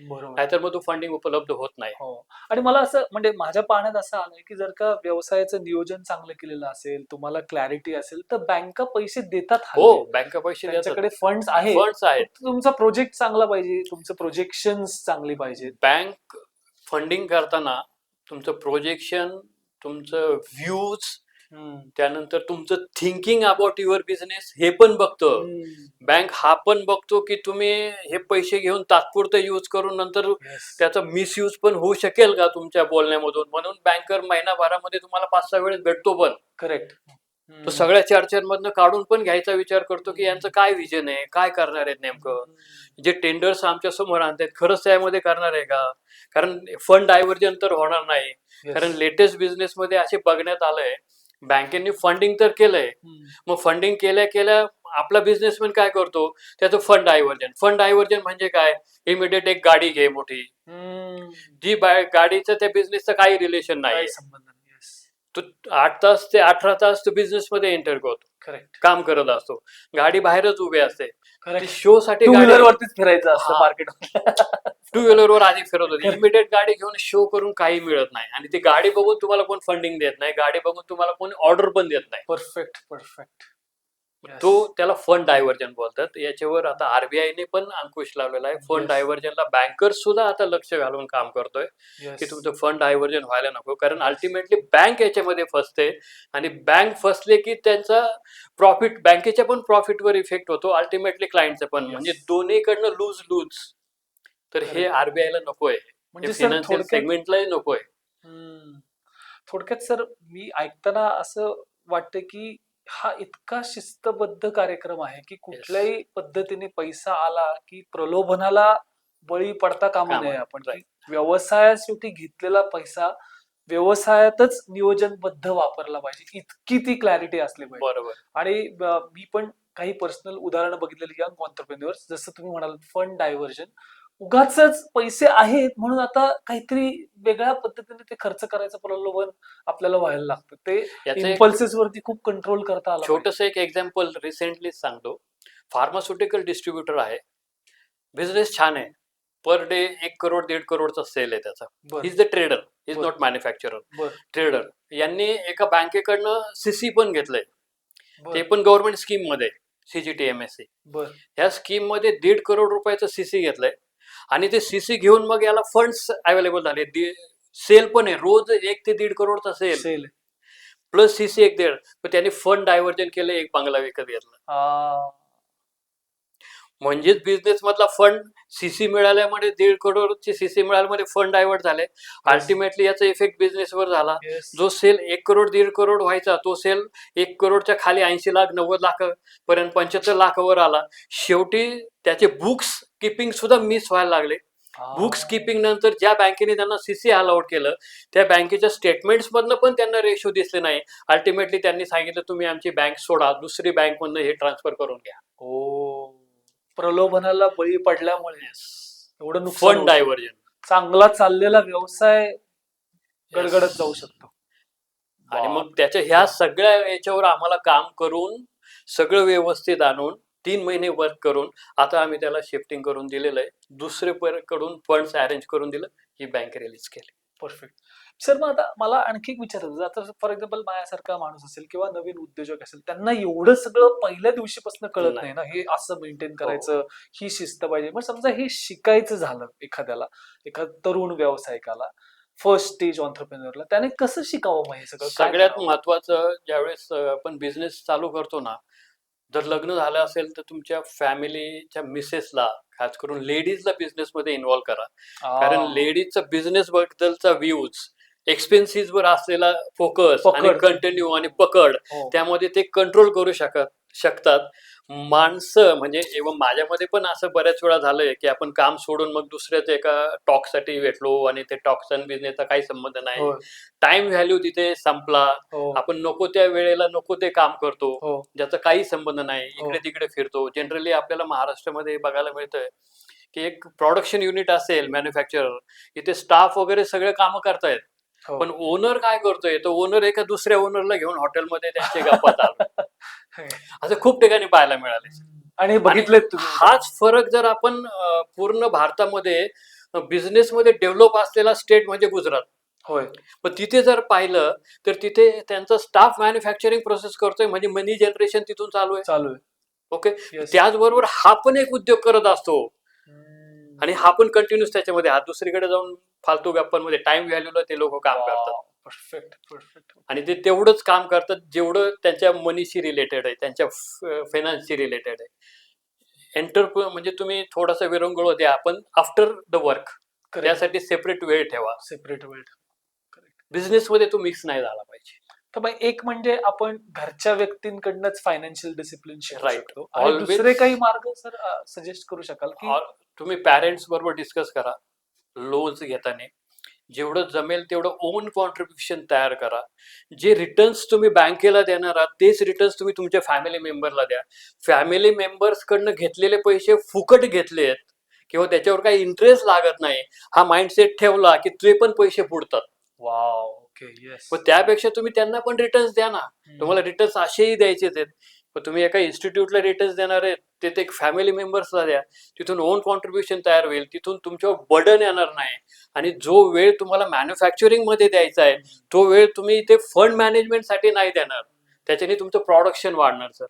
बरोबर. नाहीतर मग तो फंडिंग उपलब्ध होत नाही. हो. आणि मला असं म्हणजे माझ्या पाहण्यात असं आलंय की जर का व्यवसायाचं नियोजन चांगलं केलेलं असेल, तुम्हाला क्लॅरिटी असेल, तर बँका पैसे देतात. हो, हल्ली बँका पैसे देतात, त्यांच्याकडे फंड्स आहेत. फंड्स आहेत. फक्त तुमचा प्रोजेक्ट चांगला पाहिजे, तुमचं प्रोजेक्शन्स चांगली पाहिजेत. बँक फंडिंग करताना तुमचं प्रोजेक्शन, तुमचं व्ह्यूज, त्यानंतर तुमचं थिंकिंग अबाउट युअर बिझनेस हे पण बघतो. बँक हा पण बघतो की तुम्ही हे पैसे घेऊन तात्पुरतं यूज करून नंतर Yes. त्याचा मिसयूज पण होऊ शकेल का तुमच्या बोलण्यामधून, म्हणून बँकर महिनाभरामध्ये तुम्हाला 5-6 वेळेस भेटतो, पण करेक्ट. तो सगळ्या चर्चांमधनं काढून पण घ्यायचा विचार करतो की यांचं काय विजन आहे, काय करणार आहेत नेमकं, जे टेंडर्स आमच्या समोर आणतात खरंच त्यामध्ये करणार आहे का, कारण फंड डायव्हर्जन तर होणार नाही. कारण लेटेस्ट बिझनेसमध्ये असे बघण्यात आलंय, बँकेने फंडिंग तर केलंय, मग फंडिंग केल्या केल्या आपला बिझनेसमॅन काय करतो, त्याचं फंड डायव्हर्जन म्हणजे काय, इमिडिएट एक गाडी घे मोठी, जी गाडीचं त्या बिझनेसचं काही रिलेशन नाही, संबंध नाही. तो 8 तास ते 18 तास तो बिझनेस मध्ये एंटर करतो, करेक्ट. काम करत असतो, गाडी बाहेरच उभी असते, करेक्ट. शो साठी टू व्हीलर वरतीच फिरायचं असतं हा. मार्केट. टू व्हीलर वर आधी फिरत होते, इमिडिएट गाडी घेऊन शो करून काही मिळत नाही, आणि ती गाडी बघून तुम्हाला कोण फंडिंग देत नाही, गाडी बघून तुम्हाला कोण ऑर्डर पण देत नाही. Perfect perfect. तो त्याला फंड डायव्हर्जन बोलतात. याच्यावर आता आरबीआयने पण अंकुश लावलेला आहे. फंड डायव्हर्जनला बँकर्स सुद्धा आता लक्ष घालून काम करतोय की तुमचं फंड डायव्हर्जन व्हायला नको, कारण अल्टिमेटली बँक याच्यामध्ये फसते, आणि बँक फसले की त्यांचा प्रॉफिट, बँकेच्या पण प्रॉफिटवर इफेक्ट होतो, अल्टिमेटली क्लायंटचं पण, म्हणजे दोन्हीकडनं लूज लूज. तर हे आरबीआयला नकोय, म्हणजे फायनान्शियल सेगमेंटलाही नकोय. थोडक्यात सर मी ऐकताना असं वाटतं की हा इतका शिस्तबद्ध कार्यक्रम आहे की कुठल्याही पद्धतीने पैसा आला की प्रलोभनाला बळी पडता कामा नये आपण. की व्यवसायासाठी घेतलेला पैसा व्यवसायातच नियोजनबद्ध वापरला पाहिजे, इतकी ती क्लॅरिटी असली पाहिजे. बरोबर. आणि मी पण काही पर्सनल उदाहरणं बघितलेली यंग ऑन्टरप्रेन्युअर्स, जसं तुम्ही म्हणाल फंड डायव्हर्जन, उगाचच पैसे आहेत म्हणून आता काहीतरी वेगळ्या पद्धतीने ते खर्च करायचं प्रलोभन आपल्याला व्हायला लागतं. ते इम्पल्सेस वरती खूप कंट्रोल करता आलं. छोटस एक एक्झाम्पल रिसेंटलीच सांगतो. फार्मास्युटिकल डिस्ट्रीब्युटर आहे, बिझनेस छान आहे, पर डे 1 करोड 1.5 करोडचा सेल आहे त्याचा. Is the trader, is not manufacturer. Trader यांनी एका बँकेकडनं सीसी पण घेतलंय, ते पण गव्हर्नमेंट स्कीम मध्ये, CGTMSE. ह्या स्कीम मध्ये 1.5 करोड रुपयाचं सीसी घेतलंय, आणि ते सीसी घेऊन मग याला फंड्स अवेलेबल झाले. सेल पण आहे, रोज 1 ते 1.5 करोडचा सेल सेल. Plus CC 1-1.5. पण त्यांनी फंड डायव्हर्जन केलं, एक बंगला विकत घेतला. म्हणजेच बिझनेस मधला फंड सीसी मिळाल्यामुळे 1.5 करोडचे सीसी मिळाल्यामुळे फंड डायव्हर्ट झाले. अल्टिमेटली याचा इफेक्ट बिझनेसवर झाला. जो सेल 1 करोड 1.5 करोड व्हायचा तो सेल 1 करोडच्या खाली 80 लाख 90 लाख पर्यंत 75 लाखावर आला. शेवटी त्याचे बुक्स किपिंग सुद्धा मिस व्हायला लागले. बुक्स किपिंग नंतर ज्या बँकेने त्यांना सीसी अलाउड केलं त्या बँकेच्या स्टेटमेंट्स मधनं पण त्यांना रेशो दिसले नाही. अल्टिमेटली त्यांनी सांगितलं तुम्ही आमची बँक सोडा, दुसरी बँक मधनं हे ट्रान्सफर करून घ्या. प्रलोभनाला बळी पडल्यामुळे एवढं नुकसान फंड होऊ शकतं. डायव्हर्जन. चांगला चाललेला व्यवसाय गडगडत जाऊ शकतो. आणि मग त्याच्या ह्या सगळ्या याच्यावर आम्हाला काम करून सगळं व्यवस्थित आणून 3 महिने वर्क करून आता आम्ही त्याला शिफ्टिंग करून दिलेलं आहे. दुसरे कडून फंड्स अरेंज करून दिलं, ही बँक रिलीज केली. परफेक्ट. सर मग आता मला आणखी एक विचारायचं, आता फॉर एक्झाम्पल माझ्यासारखा माणूस असेल किंवा नवीन उद्योजक असेल, त्यांना एवढं सगळं पहिल्या दिवशीपासून कळत नाही ना, हे असं मेंटेन करायचं, ही शिस्त पाहिजे. मग समजा हे शिकायचं झालं एखाद्याला, एखाद तरुण व्यावसायिकाला, फर्स्ट स्टेज ऑन्टरप्रेन्युअरला, त्याने कसं शिकावं मग हे सगळं? सगळ्यात महत्वाचं ज्यावेळेस आपण बिझनेस चालू करतो ना, जर लग्न झालं असेल तर तुमच्या फॅमिलीच्या मिसेसला, खास करून लेडीजला बिझनेसमध्ये इन्व्हॉल्व करा. कारण लेडीजचा बिझनेस बद्दलचा व्ह्यूज, एक्सपेन्सिस वर असलेला फोकस आणि कंटिन्यू आणि पकड, त्यामध्ये ते कंट्रोल करू शकतात. माणसं म्हणजे एवढं माझ्यामध्ये पण असं बऱ्याच वेळा झालंय की आपण काम सोडून मग दुसऱ्याच एका टॉकसाठी भेटलो आणि ते टॉक्स आणि बिझनेसचा काही संबंध नाही. टाइम व्हॅल्यू तिथे संपला. आपण नको त्या वेळेला नको ते काम करतो, ज्याचा काही संबंध नाही, इकडे तिकडे फिरतो. जनरली आपल्याला महाराष्ट्रामध्ये बघायला मिळतंय की एक प्रोडक्शन युनिट असेल, मॅन्युफॅक्चरर, इथे स्टाफ वगैरे सगळे कामं करतायत, पण ओनर काय करतोय, तो ओनर एका दुसऱ्या ओनरला घेऊन हॉटेलमध्ये त्यांचे गप्पा चालू. असं खूप ठिकाणी पाहायला मिळाले. आणि बघितले हाच फरक जर आपण पूर्ण भारतामध्ये बिझनेसमध्ये डेव्हलप असलेला स्टेट म्हणजे गुजरात. पण तिथे जर पाहिलं तर तिथे त्यांचा स्टाफ मॅन्युफॅक्चरिंग प्रोसेस करतोय, म्हणजे मनी जनरेशन तिथून चालू आहे. ओके. त्याचबरोबर हा पण एक उद्योग करत असतो आणि हा पण कंटिन्यूस त्याच्यामध्ये, हा दुसरीकडे जाऊन फालतू गप्पांमध्ये टाइम व्हॅल्यूला ते लोक काम करतात. परफेक्ट. आणि ते तेवढंच काम करतात जेवढं त्यांच्या मनीशी रिलेटेड आहे, त्यांच्या फायनान्सशी रिलेटेड आहे. म्हणजे तुम्ही थोडासा विरंगुळ द्या, पण आफ्टर द वर्क त्यासाठी सेपरेट वेळ ठेवा. बिझनेसमध्ये तो मिक्स नाही झाला पाहिजे. तर मग एक म्हणजे आपण घरच्या व्यक्तींकडनंच फायनान्शियल डिसिप्लिन शिकू शकतो. Always. दुसरे काही मार्ग सर सजेस्ट करू शकाल की? तुम्ही पॅरेंट्स बरोबर डिस्कस करा. लोन्स घेताना जेवढं जमेल तेवढं ओन कॉन्ट्रीब्युशन तयार करा. जे रिटर्न्स तुम्ही बँकेला देणार आहात तेच रिटर्न्स तुम्ही तुमच्या फॅमिली मेंबरला द्या. फॅमिली मेंबर्स कडनं घेतलेले पैसे फुकट घेतलेत किंवा त्याच्यावर काही इंटरेस्ट लागत नाही, हा माइंडसेट ठेवला की ते पण पैसे बुडतात. पण त्यापेक्षा तुम्ही त्यांना पण रिटर्न्स द्या ना. तुम्हाला रिटर्न्स असेही द्यायचेच आहेत, पण तुम्ही एका इन्स्टिट्यूटला रिटर्न्स देणार आहेत, ते एक फॅमिली मेंबर्सला द्या. तिथून ओन कॉन्ट्रीब्युशन तयार होईल, तिथून तुमच्यावर बर्डन येणार नाही. आणि जो वेळ तुम्हाला मॅन्युफॅक्चरिंग मध्ये द्यायचा आहे तो वेळ तुम्ही इथे फंड मॅनेजमेंट साठी नाही देणार. त्याच्याने तुमचं प्रोडक्शन वाढणार सर,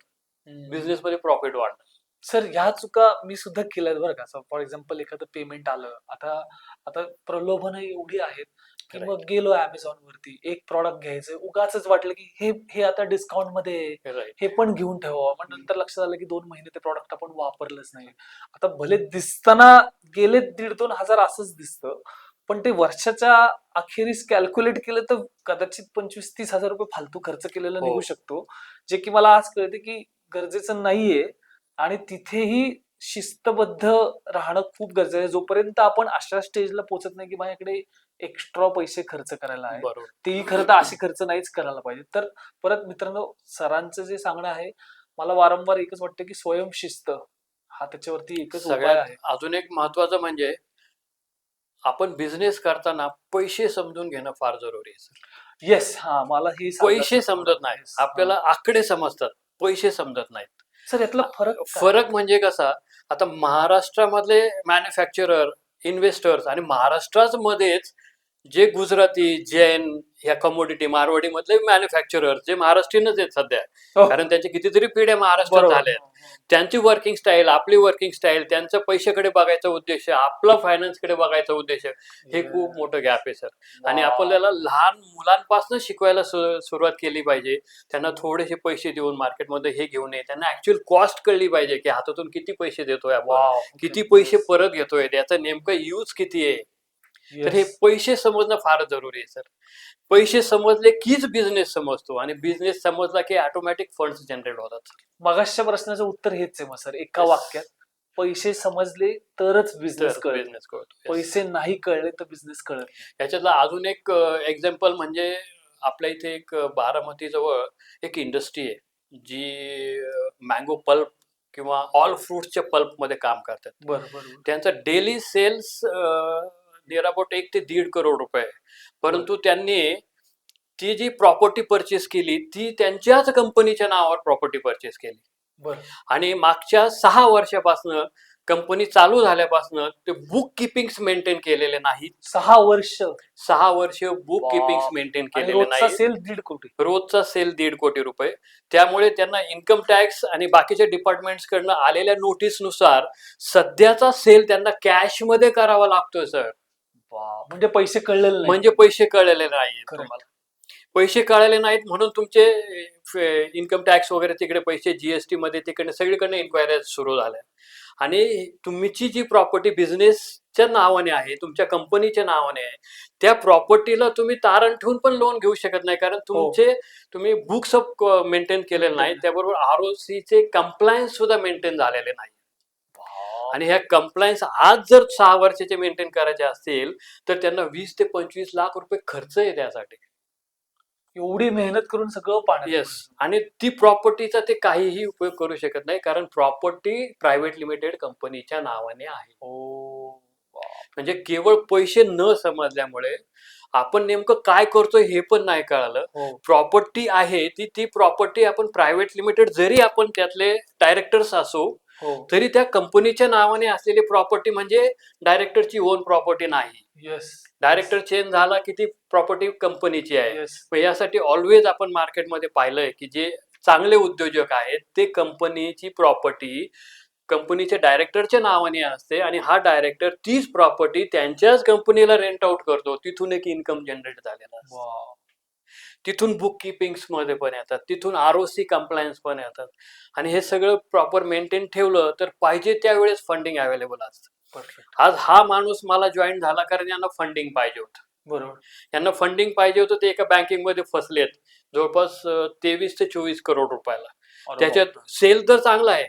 बिझनेसमध्ये प्रॉफिट वाढणार. सर ह्या चुका मी सुद्धा केल्यात बरं का. फॉर एक्झाम्पल एखादं पेमेंट आलं, आता प्रलोभन एवढी आहेत की मग गेलो अमेझॉन वरती, एक प्रॉडक्ट घ्यायचं, उगाच वाटलं की हे आता डिस्काउंट मध्ये हे पण घेऊन ठेवावं. मग नंतर लक्षात आलं की 2 महिने ते प्रॉडक्ट आपण वापरलंच नाही. आता भले दिसताना गेले 1,500-2,000 असंच दिसतं, पण ते वर्षाच्या अखेरीस कॅल्क्युलेट केलं तर कदाचित 25-30 हजार रुपये फालतू खर्च केलेला निघू शकतो, जे की मला आज कळते की गरजेचं नाहीये. आणि तिथेही शिस्तबद्ध राहणं खूप गरजेचं आहे. जोपर्यंत आपण अशा स्टेजला पोहोचत नाही की माझ्याकडे एक्स्ट्रा पैसे खर्च करायला आहे, तेही खरं तर असे खर्च नाहीच करायला पाहिजे. तर परत मित्रांनो, सरांचं जे सांगणं आहे, मला वारंवार एकच वाटतं की स्वयंशिस्त हा त्याच्यावरती एकच उपाय आहे. अजून एक महत्वाचं म्हणजे आपण बिझनेस करताना पैसे समजून घेणं फार जरुरी आहे सर. येस, हा मला ही पैसे समजत नाही, आपल्याला आकडे समजतात, पैसे समजत नाहीत. सर यातला फरक म्हणजे कसा, आता महाराष्ट्रामधले मॅन्युफॅक्चरर, इन्व्हेस्टर्स आणि महाराष्ट्रामध्येच जे गुजराती, जैन ह्या कमोडिटी मारवाडी मधले मॅन्युफॅक्चरर जे महाराष्ट्रीयनच आहेत सध्या, हो, कारण त्यांच्या कितीतरी पिढ्या महाराष्ट्रात बरोबर. झाल्या आहेत. त्यांची वर्किंग स्टाईल, आपली वर्किंग स्टाईल, त्यांचं पैशाकडे बघायचा उद्देश, आपला फायनान्सकडे बघायचा उद्देश, हे खूप मोठं गॅप आहे सर. आणि आपल्याला लहान मुलांपासून शिकवायला सुरुवात केली पाहिजे. त्यांना थोडेसे पैसे देऊन मार्केटमध्ये हे घेऊन ये, त्यांना ऍक्च्युअल कॉस्ट कळली पाहिजे की हातातून किती पैसे देतोय आपण, किती पैसे परत घेतोय, याचा नेमका यूज किती आहे. तर हे पैसे समजणं फार जरुरी आहे सर. पैसे समजले कीच बिझनेस समजतो, आणि बिझनेस समजला की ऑटोमॅटिक फंड्स जनरेट होतात. मगाशच्या प्रश्नाचं उत्तर हेच आहे मग सर, एका Yes. वाक्यात पैसे समजले तरच बिझनेस तर कळतो. बिझनेस कळतो. Yes. पैसे नाही कळले तर बिझनेस कळत नाही. याच्यातला अजून एक एक्झाम्पल म्हणजे आपल्या इथे एक बारामती जवळ एक इंडस्ट्री आहे जी मँगो पल्प किंवा ऑल फ्रुट्सच्या पल्प मध्ये काम करतात. बरोबर. त्यांचा डेली सेल्स नियर अबाउट 1 ते 1.5 करोड रुपये आहे. परंतु त्यांनी ती जी प्रॉपर्टी परचेस केली ती त्यांच्याच कंपनीच्या नावावर प्रॉपर्टी परचेस केली, बरं. आणि मागच्या 6 वर्षापासून कंपनी चालू झाल्यापासून ते बुक किपिंग्स मेंटेन केलेले नाहीत. 6 वर्ष 6 वर्ष बुक किपिंग्स बाप. मेंटेन आणि केलेले रोजचा नाही. सेल 1.5 कोटी. रोजचा सेल 1.5 कोटी रुपये. त्यामुळे त्यांना इन्कम टॅक्स आणि बाकीच्या डिपार्टमेंट्स कडनं आलेल्या नोटीसनुसार सध्याचा सेल त्यांना कॅश मध्ये करावा लागतोय सर. बाप. म्हणजे पैसे कळलेले नाही. म्हणजे पैसे कळलेले नाहीत Correct. तुम्हाला. पैसे कळाले नाहीत म्हणून तुमचे इन्कम टॅक्स वगैरे तिकडे पैसे जीएसटी मध्ये तिकडे सगळीकडे इन्क्वायरी सुरू झाल्या, आणि तुमची जी प्रॉपर्टी बिझनेसच्या नावाने आहे, तुमच्या कंपनीच्या नावाने आहे, त्या प्रॉपर्टीला तुम्ही तारण ठेवून पण लोन घेऊ शकत नाही, कारण तुम्ही बुक्स ऑफ मेंटेन केलेले नाही, त्याबरोबर आरओसीचे कंप्लायन्स सुद्धा मेंटेन झालेले नाही. बाप. आणि ह्या कंप्लायन्स आज जर 6 वर्षाचे मेंटेन करायचे असतील तर त्यांना 20 ते 25 लाख रुपये खर्च आहे त्यासाठी. एवढी मेहनत करून सगळं पाण्यात येस. पडतं. आणि ती प्रॉपर्टीचा ते काहीही उपयोग करू शकत नाही, कारण प्रॉपर्टी प्रायव्हेट लिमिटेड कंपनीच्या नावाने आहे. हो. बाप. म्हणजे केवळ पैसे न समजल्यामुळे आपण नेमकं काय करतोय हे पण नाही कळालं. हो. प्रॉपर्टी आहे ती प्रॉपर्टी आपण प्रायव्हेट लिमिटेड जरी आपण त्यातले डायरेक्टर्स असो, हो. तरी त्या कंपनीच्या नावाने असलेली प्रॉपर्टी म्हणजे डायरेक्टरची ओन प्रॉपर्टी नाही. येस. डायरेक्टर चेंज झाला की ती प्रॉपर्टी कंपनीची आहे. येस. मग यासाठी ऑलवेज आपण मार्केटमध्ये पाहिलंय की जे चांगले उद्योजक आहेत ते कंपनीची प्रॉपर्टी कंपनीच्या डायरेक्टरच्या नावाने असते, आणि हा डायरेक्टर तीच प्रॉपर्टी त्यांच्याच कंपनीला रेंट आउट करतो. तिथून एक इन्कम जनरेट झालेला असतो. बाप. तिथून बुक किपिंग्स मध्ये पण येतात, तिथून आरओसी कंप्लायन्स पण येतात, आणि हे सगळं प्रॉपर मेंटेन ठेवलं तर पाहिजे त्यावेळेस फंडिंग अवेलेबल असतं. परफेक्ट. आज हा माणूस मला जॉईन झाला कारण यांना फंडिंग पाहिजे होतं. बरोबर. यांना फंडिंग पाहिजे होतं, ते एका बँकिंग मध्ये फसलेत जवळपास 23 ते 24 करोड रुपयाला. अरे त्याच्यात बापरे. सेल तर चांगला आहे,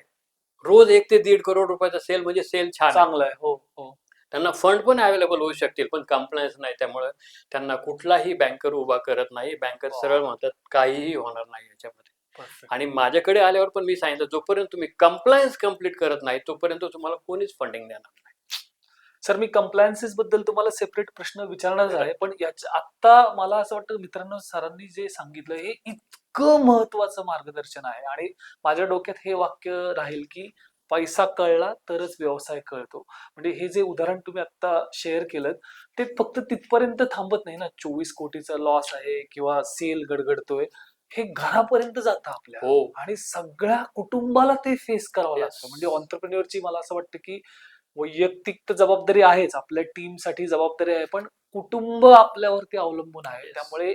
रोज 1 ते 1.5 करोड रुपयाचा सेल म्हणजे सेल छान आहे. चांगलं आहे. हो. हो. त्यांना फंड पण अवेलेबल होऊ शकतील, पण कंप्लायन्स नाही, त्यामुळे त्यांना कुठलाही बँकर उभा करत नाही. बँकर सरळ म्हणतात काहीही होणार नाही याच्यामध्ये. परफेक्ट. आणि माझ्याकडे आल्यावर पण मी सांगितलं जोपर्यंत तुम्ही कंप्लायन्स कम्प्लीट करत नाही तोपर्यंत तुम्हाला कोणीच फंडिंग देणार नाही. सर, मी कंप्लायन्सेस बद्दल तुम्हाला सेपरेट प्रश्न विचारणारच आहे, पण आता मला असं वाटतं मित्रांनो, सरांनी जे सांगितलं हे इतकं महत्वाचं मार्गदर्शन आहे, आणि माझ्या डोक्यात हे वाक्य राहील की पैसा कळला तरच व्यवसाय कळतो. म्हणजे हे जे उदाहरण तुम्ही आता शेअर केलं ते फक्त तिथपर्यंत थांबत नाही ना, 24 कोटीचा लॉस आहे किंवा सेल गडगडतोय, हे घरापर्यंत जातं आपल्या, हो. आणि सगळ्या कुटुंबाला ते फेस करावं Yes. लागतं. म्हणजे ऑन्टरप्रेन्युअरची मला असं वाटतं की वैयक्तिक तर जबाबदारी आहेच, आपल्या टीमसाठी जबाबदारी आहे, पण कुटुंब आपल्यावरती अवलंबून आहे. Yes. त्यामुळे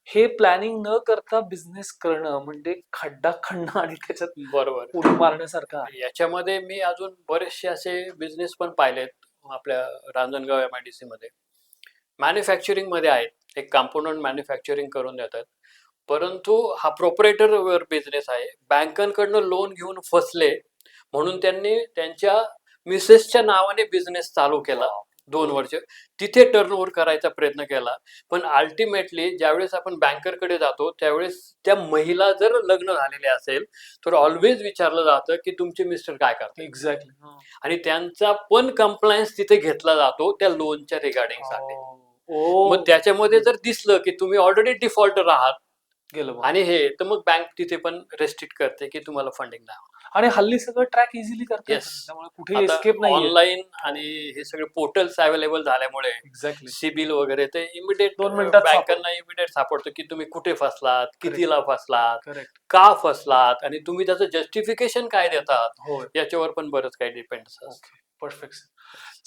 हे प्लॅनिंग न करता बिझनेस करणं म्हणजे खड्डा खणणं आणि त्याच्यात बरोबर. उडी मारण्यासारखं आहे. याच्यामध्ये मी अजून बरेचसे असे बिझनेस पण पाहिलेत आपल्या रांजणगाव MIDC मध्ये. मॅन्युफॅक्चरिंग मध्ये आहेत, एक कॉम्पोनंट मॅन्युफॅक्चरिंग करून देतात, परंतु हा प्रोपरेटर वर बिझनेस आहे. बँकांकडनं लोन घेऊन फसले म्हणून त्यांनी त्यांच्या मिसेसच्या नावाने बिझनेस चालू केला. 2 वर्ष तिथे टर्नओव्हर करायचा प्रयत्न केला, पण अल्टिमेटली ज्यावेळेस आपण बँकरकडे जातो त्यावेळेस त्या महिला जर लग्न झालेले असेल तर ऑलवेज विचारलं जातं की तुमचे मिस्टर काय करतात, एक्झॅक्टली. आणि त्यांचा पण कंप्लायन्स तिथे घेतला जातो त्या लोनच्या रिगार्डिंग साठी. मग त्याच्यामध्ये जर दिसलं की तुम्ही ऑलरेडी डिफॉल्टर आहात गेलो. आणि हे, तर मग बँक तिथे पण रेस्ट्रिक्ट करते की तुम्हाला फंडिंग नाही. आणि हल्ली सगळं ट्रॅक इझिली करता येतं, Yes. त्यामुळे कुठे आता एस्केप नाहीये. ऑनलाईन आणि हे सगळे पोर्टल्स अवेलेबल झाल्यामुळे एक्झॅक्टली. सिबिल वगैरे ते इमिडिएट 2 मिनिटात बँकांना इमिडिएट सापडतं की तुम्ही कुठे फसलात, करेक्ट. कितीला फसलात, करेक्ट. का फसलात आणि तुम्ही त्याचं जस्टिफिकेशन काय देतात होय. याच्यावर पण बरंच काही डिपेंड असतं. ओके. परफेक्ट.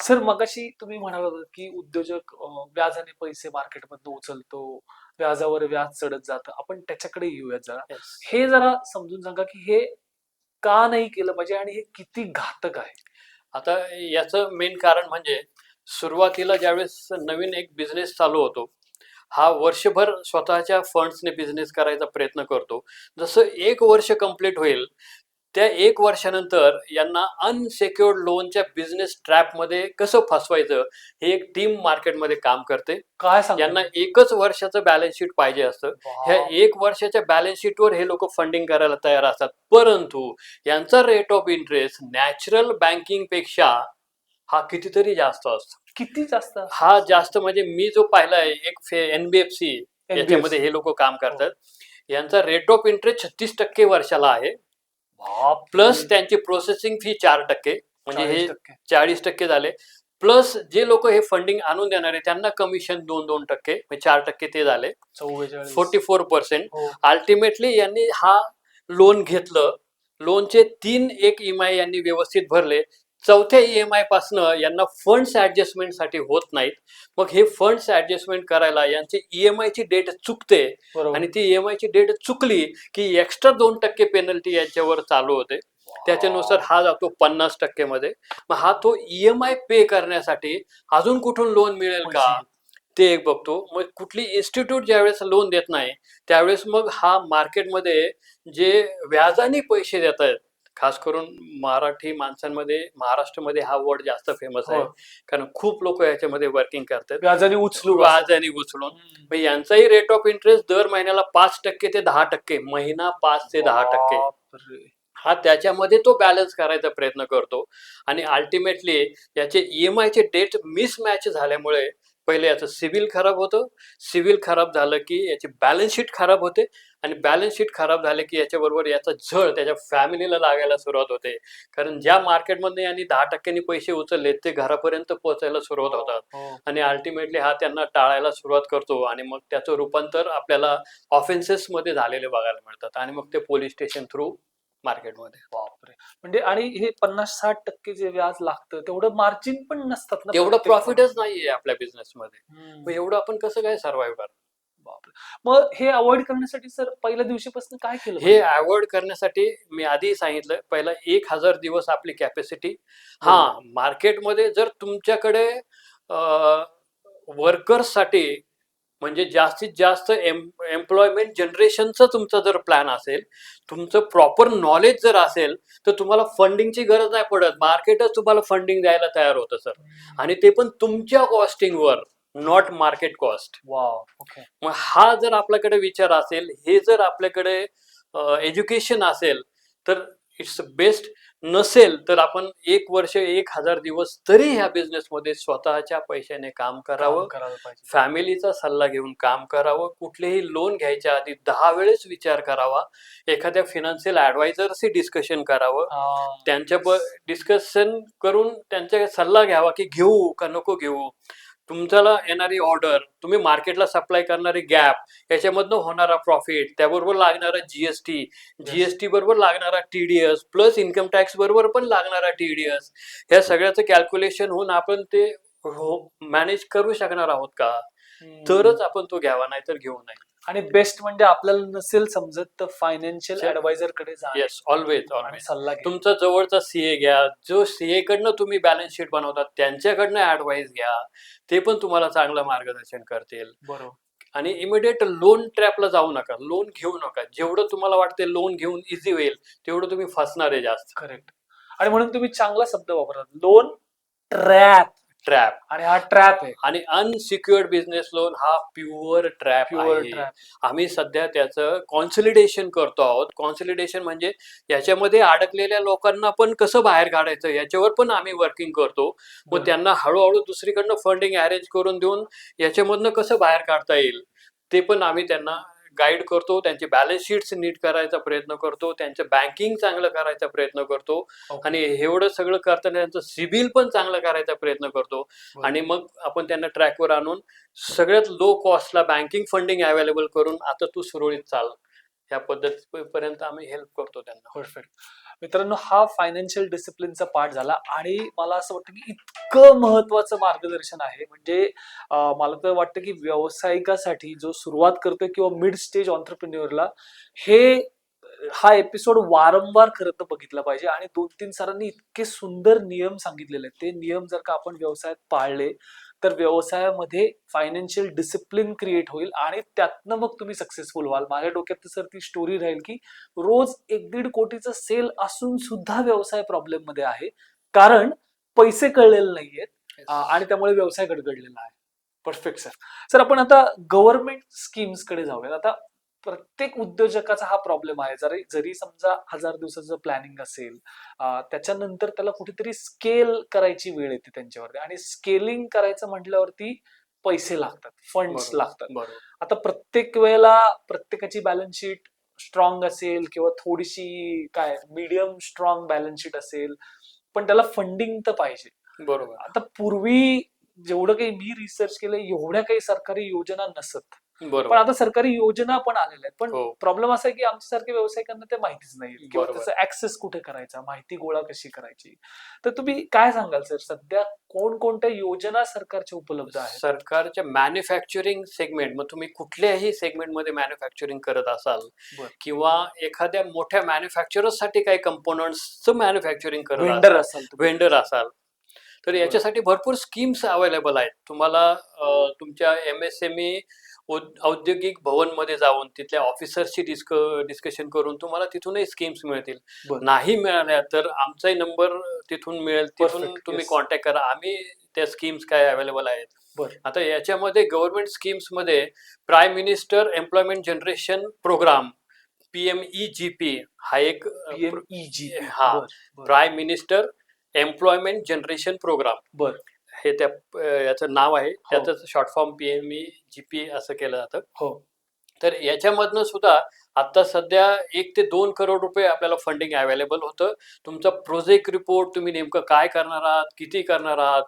सर मगाशी तुम्ही म्हणाला होता की उद्योजक व्याजाने पैसे मार्केटमधून उचलतो, व्याजावर व्याज चढत जातं. आपण त्याच्याकडे येऊयात जरा. Yes. हे जरा समजून सांगा की हे का नाही केलं पाहिजे आणि हे किती घातक आहे? आता याचं मेन कारण म्हणजे सुरुवातीला ज्यावेळेस नवीन एक बिझनेस चालू होतो, हा वर्षभर स्वतःच्या फंड्सने बिझनेस करायचा प्रयत्न करतो. जसं 1 वर्ष कंप्लीट होईल, त्या 1 वर्षानंतर यांना अनसेक्युर्ड लोनच्या बिझनेस ट्रॅपमध्ये कसं फसवायचं, हे एक टीम मार्केटमध्ये काम करते. काय सांगता? यांना 1च वर्षाचं बॅलन्स शीट पाहिजे असतं. ह्या वाव! 1 वर्षाच्या बॅलन्स शीटवर हे लोकं फंडिंग करायला तयार असतात. परंतु यांचा रेट ऑफ इंटरेस्ट नॅचरल बँकिंगपेक्षा हा कितीतरी जास्त असतो. किती जास्त? हा जास्त म्हणजे मी जो पाहिलाय एक NBFC याच्यामध्ये हे लोक काम करतात. यांचा रेट ऑफ इंटरेस्ट 36% वर्षाला आहे. बाप प्लस त्यांची प्रोसेसिंग फी 4%, म्हणजे हे 40%. 40% झाले. प्लस जे लोक हे फंडिंग आणून देणार आहे त्यांना कमिशन 2% म्हणजे 4% ते झाले 44. 44%. हो. अल्टिमेटली यांनी हा लोन घेतलं. लोनचे 3 एक EMI यांनी व्यवस्थित भरले. चौथ्या EMI पासनं यांना फंड्स ऍडजस्टमेंटसाठी होत नाहीत. मग हे फंड्स ऍडजस्टमेंट करायला यांची EMI ची डेट चुकते बरोबर. आणि ती EMI ची डेट चुकली की एक्स्ट्रा 2% पेनल्टी यांच्यावर चालू होते. त्याच्यानुसार हा जातो 50% मध्ये. मग हा तो EMI पे करण्यासाठी अजून कुठून लोन मिळेल का पैसे. ते एक बघतो. मग कुठली इन्स्टिट्यूट ज्यावेळेस लोन देत नाही त्यावेळेस मग हा मार्केटमध्ये जे व्याजाने पैसे देत आहेत, खास करून मराठी माणसांमध्ये महाराष्ट्रामध्ये हा वर्ड जास्त फेमस आहे. हो. कारण खूप लोक याच्यामध्ये वर्किंग करतात. व्याजाने उचलू असं. व्याजाने उचलून मग यांचाही रेट ऑफ इंटरेस्ट दर महिन्याला 5% ते 10%, महिना 5 ते 10%. बापरे. हा त्याच्यामध्ये तो बॅलन्स करायचा प्रयत्न करतो आणि अल्टिमेटली याचे EMI चे डेट मिसमॅच झाल्यामुळे पहिले याचं सिबिल खराब होतं. सिबिल खराब झालं की याची बॅलन्स शीट खराब होते आणि बॅलन्स शीट खराब झाले की याच्याबरोबर याचा झळ त्याच्या फॅमिलीला लागायला सुरुवात होते. कारण ज्या मार्केटमध्ये यांनी 10% पैसे उचलले ते घरापर्यंत पोहोचायला सुरुवात होतात हो. आणि अल्टिमेटली हा त्यांना टाळायला सुरुवात करतो आणि मग त्याचं रूपांतर आपल्याला ऑफेन्सेस मध्ये झालेले बघायला मिळतात आणि मग ते पोलीस स्टेशन थ्रू मार्केटमध्ये. बापरे. म्हणजे आणि हे 50-60% जे व्याज लागतं तेवढं मार्जिन पण नसतात ना तेवढं प्रत्येक प्रॉफिटच फंडमध्ये. नाहीये आपल्या बिझनेसमध्ये. मग हम्म. एवढं आपण कसं काय सर्व्हाइव्ह करणार? बापरे. मग हे अवॉइड करण्यासाठी सर पहिल्या दिवशीपासून काय केलं हे पाहिजे? अवॉइड करण्यासाठी मी आधी सांगितलं, पहिला 1000 दिवस आपली कॅपॅसिटी. हा, बरोबर. मार्केटमध्ये जर तुमच्याकडे वर्कर्ससाठी म्हणजे जास्तीत जास्त एम्प्लॉयमेंट जनरेशनचं तुमचा जर प्लॅन असेल, तुमचं प्रॉपर नॉलेज जर असेल, तर तुम्हाला फंडिंगची गरज नाही पडत. मार्केटच तुम्हाला फंडिंग द्यायला तयार होतं सर. आणि ते पण तुमच्या कॉस्टिंगवर, not market cost. Wow. Okay. मग हा जर आपल्याकडे विचार असेल, हे जर आपल्याकडे एज्युकेशन असेल तर इट्स बेस्ट. नसेल तर आपण 1 वर्ष 1000 दिवस तरी ह्या बिझनेसमध्ये स्वतःच्या पैशाने काम करावं. काम करायला पाहिजे. फॅमिलीचा सल्ला घेऊन काम करावं. कुठलेही लोन घ्यायच्या आधी 10 वेळेस विचार करावा. एखाद्या फिनान्शियल ॲडवायझरशी डिस्कशन करावं. हा. त्यांच्या डिस्कशन करून त्यांचा सल्ला घ्यावा की घेऊ का नको घेऊ. तुमच्याला येणारी ऑर्डर, तुम्ही मार्केटला सप्लाय करणारी गॅप, याच्यामधनं होणारा प्रॉफिट, त्याबरोबर लागणारा जीएसटी बरोबर लागणारा TDS प्लस इन्कम टॅक्स बरोबर पण लागणारा TDS, ह्या सगळ्याचं कॅल्क्युलेशन होऊन आपण ते मॅनेज करू शकणार आहोत का, तरच आपण तो घ्यावा, नाही तर घेऊ नये. आणि बेस्ट म्हणजे आपल्याला नसेल समजत तर फायनान्शियल Sure. ऍडवायझर कडे जा येस, ऑलवेज आणि ऑलवेज. सल्ला घ्या. तुमचा जवळचा CA घ्या. जो CA कडनं तुम्ही बॅलन्स शीट बनवतात त्यांच्याकडनं ऍडवाइस घ्या. ते पण तुम्हाला चांगलं मार्गदर्शन करतील. बरोबर. आणि इमिडिएट लोन ट्रॅपला जाऊ नका. लोन घेऊ नका. जेवढं तुम्हाला वाटते लोन घेऊन इझी होईल तेवढं तुम्ही फसणार आहे जास्त. करेक्ट. आणि म्हणून तुम्ही चांगला शब्द वापरतात, लोन ट्रॅप. ट्रॅप. आणि हा ट्रॅप आहे. आणि अनसिक्युअर्ड बिझनेस लोन हा प्युअर ट्रॅप प्युअर आहे. ट्रॅप. आम्ही सध्या त्याचं कॉन्सॉलिडेशन करतो आहोत. कॉन्सॉलिडेशन म्हणजे याच्यामध्ये अडकलेल्या लोकांना पण कसं बाहेर काढायचं याच्यावर पण आम्ही वर्किंग करतो. मग त्यांना हळूहळू दुसरीकडनं फंडिंग अरेंज करून देऊन याच्यामधनं कसं बाहेर काढता येईल ते पण आम्ही त्यांना गाईड करतो, त्यांचे बॅलन्स शीट्स नीट करायचा प्रयत्न करतो, त्यांचं बँकिंग चांगलं करायचा प्रयत्न करतो ओके. आणि एवढं सगळं करताना त्यांचं सिबिल पण चांगलं करायचा प्रयत्न करतो बरं. आणि मग आपण त्यांना ट्रॅकवर आणून सगळ्यात लो कॉस्टला बँकिंग फंडिंग अवेलेबल करून आता तू सुरळीत चाल ह्या पद्धतीपर्यंत आम्ही हेल्प करतो त्यांना. परफेक्ट. मित्रांनो, हा फायनान्शियल डिसिप्लिनचा पार्ट झाला आणि मला असं वाटतं की इतकं महत्वाचं मार्गदर्शन आहे म्हणजे मला तर वाटतं की व्यावसायिकासाठी जो सुरुवात करतोय किंवा मिड स्टेज ऑन्टरप्रिन्युअरला हे हा एपिसोड वारंवार खरं तर बघितला पाहिजे आणि 2-3 सरांनी इतके सुंदर नियम सांगितलेले आहेत. ते नियम जर का आपण व्यवसायात पाळले तर व्यवसायामध्ये फायनान्शियल डिसिप्लिन क्रिएट होईल आणि त्यातनं मग तुम्ही सक्सेसफुल व्हाल. माझ्या डोक्यात सर ती स्टोरी राहील की रोज 1-1.5 कोटीचं सेल असून सुद्धा व्यवसाय प्रॉब्लेम मध्ये आहे कारण पैसे कळलेले नाहीयेत आणि त्यामुळे व्यवसाय गडगडलेला आहे. Perfect sir. सर आपण आता गव्हर्नमेंट स्कीम्स कडे जाऊयात. आता प्रत्येक उद्योजकाचा हा प्रॉब्लेम आहे. जरी जरी समजा 1000 दिवसाचं प्लॅनिंग असेल त्याच्यानंतर त्याला कुठेतरी स्केल करायची वेळ येते त्यांच्यावरती आणि स्केलिंग करायचं म्हटल्यावरती पैसे लागतात, फंड्स बरोबर लागतात. बरोबर. आता प्रत्येक वेळेला प्रत्येकाची बॅलन्स शीट स्ट्रॉंग असेल किंवा थोडीशी काय मीडियम स्ट्रॉंग बॅलन्स शीट असेल पण त्याला फंडिंग तर पाहिजे. बरोबर. आता पूर्वी जेवढं काही मी रिसर्च केलं एवढ्या काही सरकारी योजना नसत पण बरोबर. आता सरकारी योजना पण आलेल्या आहेत पण हो. प्रॉब्लेम असा आहे की आमच्यासारख्या व्यावसायिकांना ते माहितीच नाही किंवा बरोबर. त्याचा ऍक्सेस कुठे करायचा, माहिती गोळा कशी करायची. तर तुम्ही काय सांगाल सर, सध्या कोणकोणत्या योजना सरकारच्या उपलब्ध आहेत? सरकारच्या मॅन्युफॅक्चरिंग सेगमेंट, मग तुम्ही कुठल्याही सेगमेंटमध्ये मॅन्युफॅक्चरिंग करत असाल बरं. किंवा एखाद्या मोठ्या मॅन्युफॅक्चरर्ससाठी काही कंपोनंट्सचं मॅन्युफॅक्चरिंग करत व्हेंडर असाल तुम्ही. व्हेंडर असाल तर बरं. याच्यासाठी भरपूर स्कीम्स अवेलेबल आहेत. तुम्हाला तुमच्या MSME औद्योगिक भवनमध्ये जाऊन तिथल्या ऑफिसर्सशी डिस्कशन करून तुम्हाला तिथूनही स्कीम्स मिळतील. बरं. नाही मिळाल्या तर आमचाही नंबर तिथून मिळेल, तिथून Perfect, तुम्ही yes. कॉन्टॅक्ट करा. आम्ही त्या स्कीम्स काय अवेलेबल आहेत. बरं. आता याच्यामध्ये गव्हर्नमेंट स्कीम्समध्ये prime minister employment generation programme PMEGP हा एक PMEGP. हा बरं, बरं. Prime minister employment generation programme बरं. हे त्या याचं नाव आहे. हो. त्याचं शॉर्ट फॉर्म PMEGP असं केलं जातं. हो. तर याच्यामधनं सुद्धा आता सध्या 1 ते 2 करोड रुपये आपल्याला फंडिंग अवेलेबल होतं. तुमचा प्रोजेक्ट रिपोर्ट तुम्ही नेमकं काय करणार आहात, किती करणार आहात,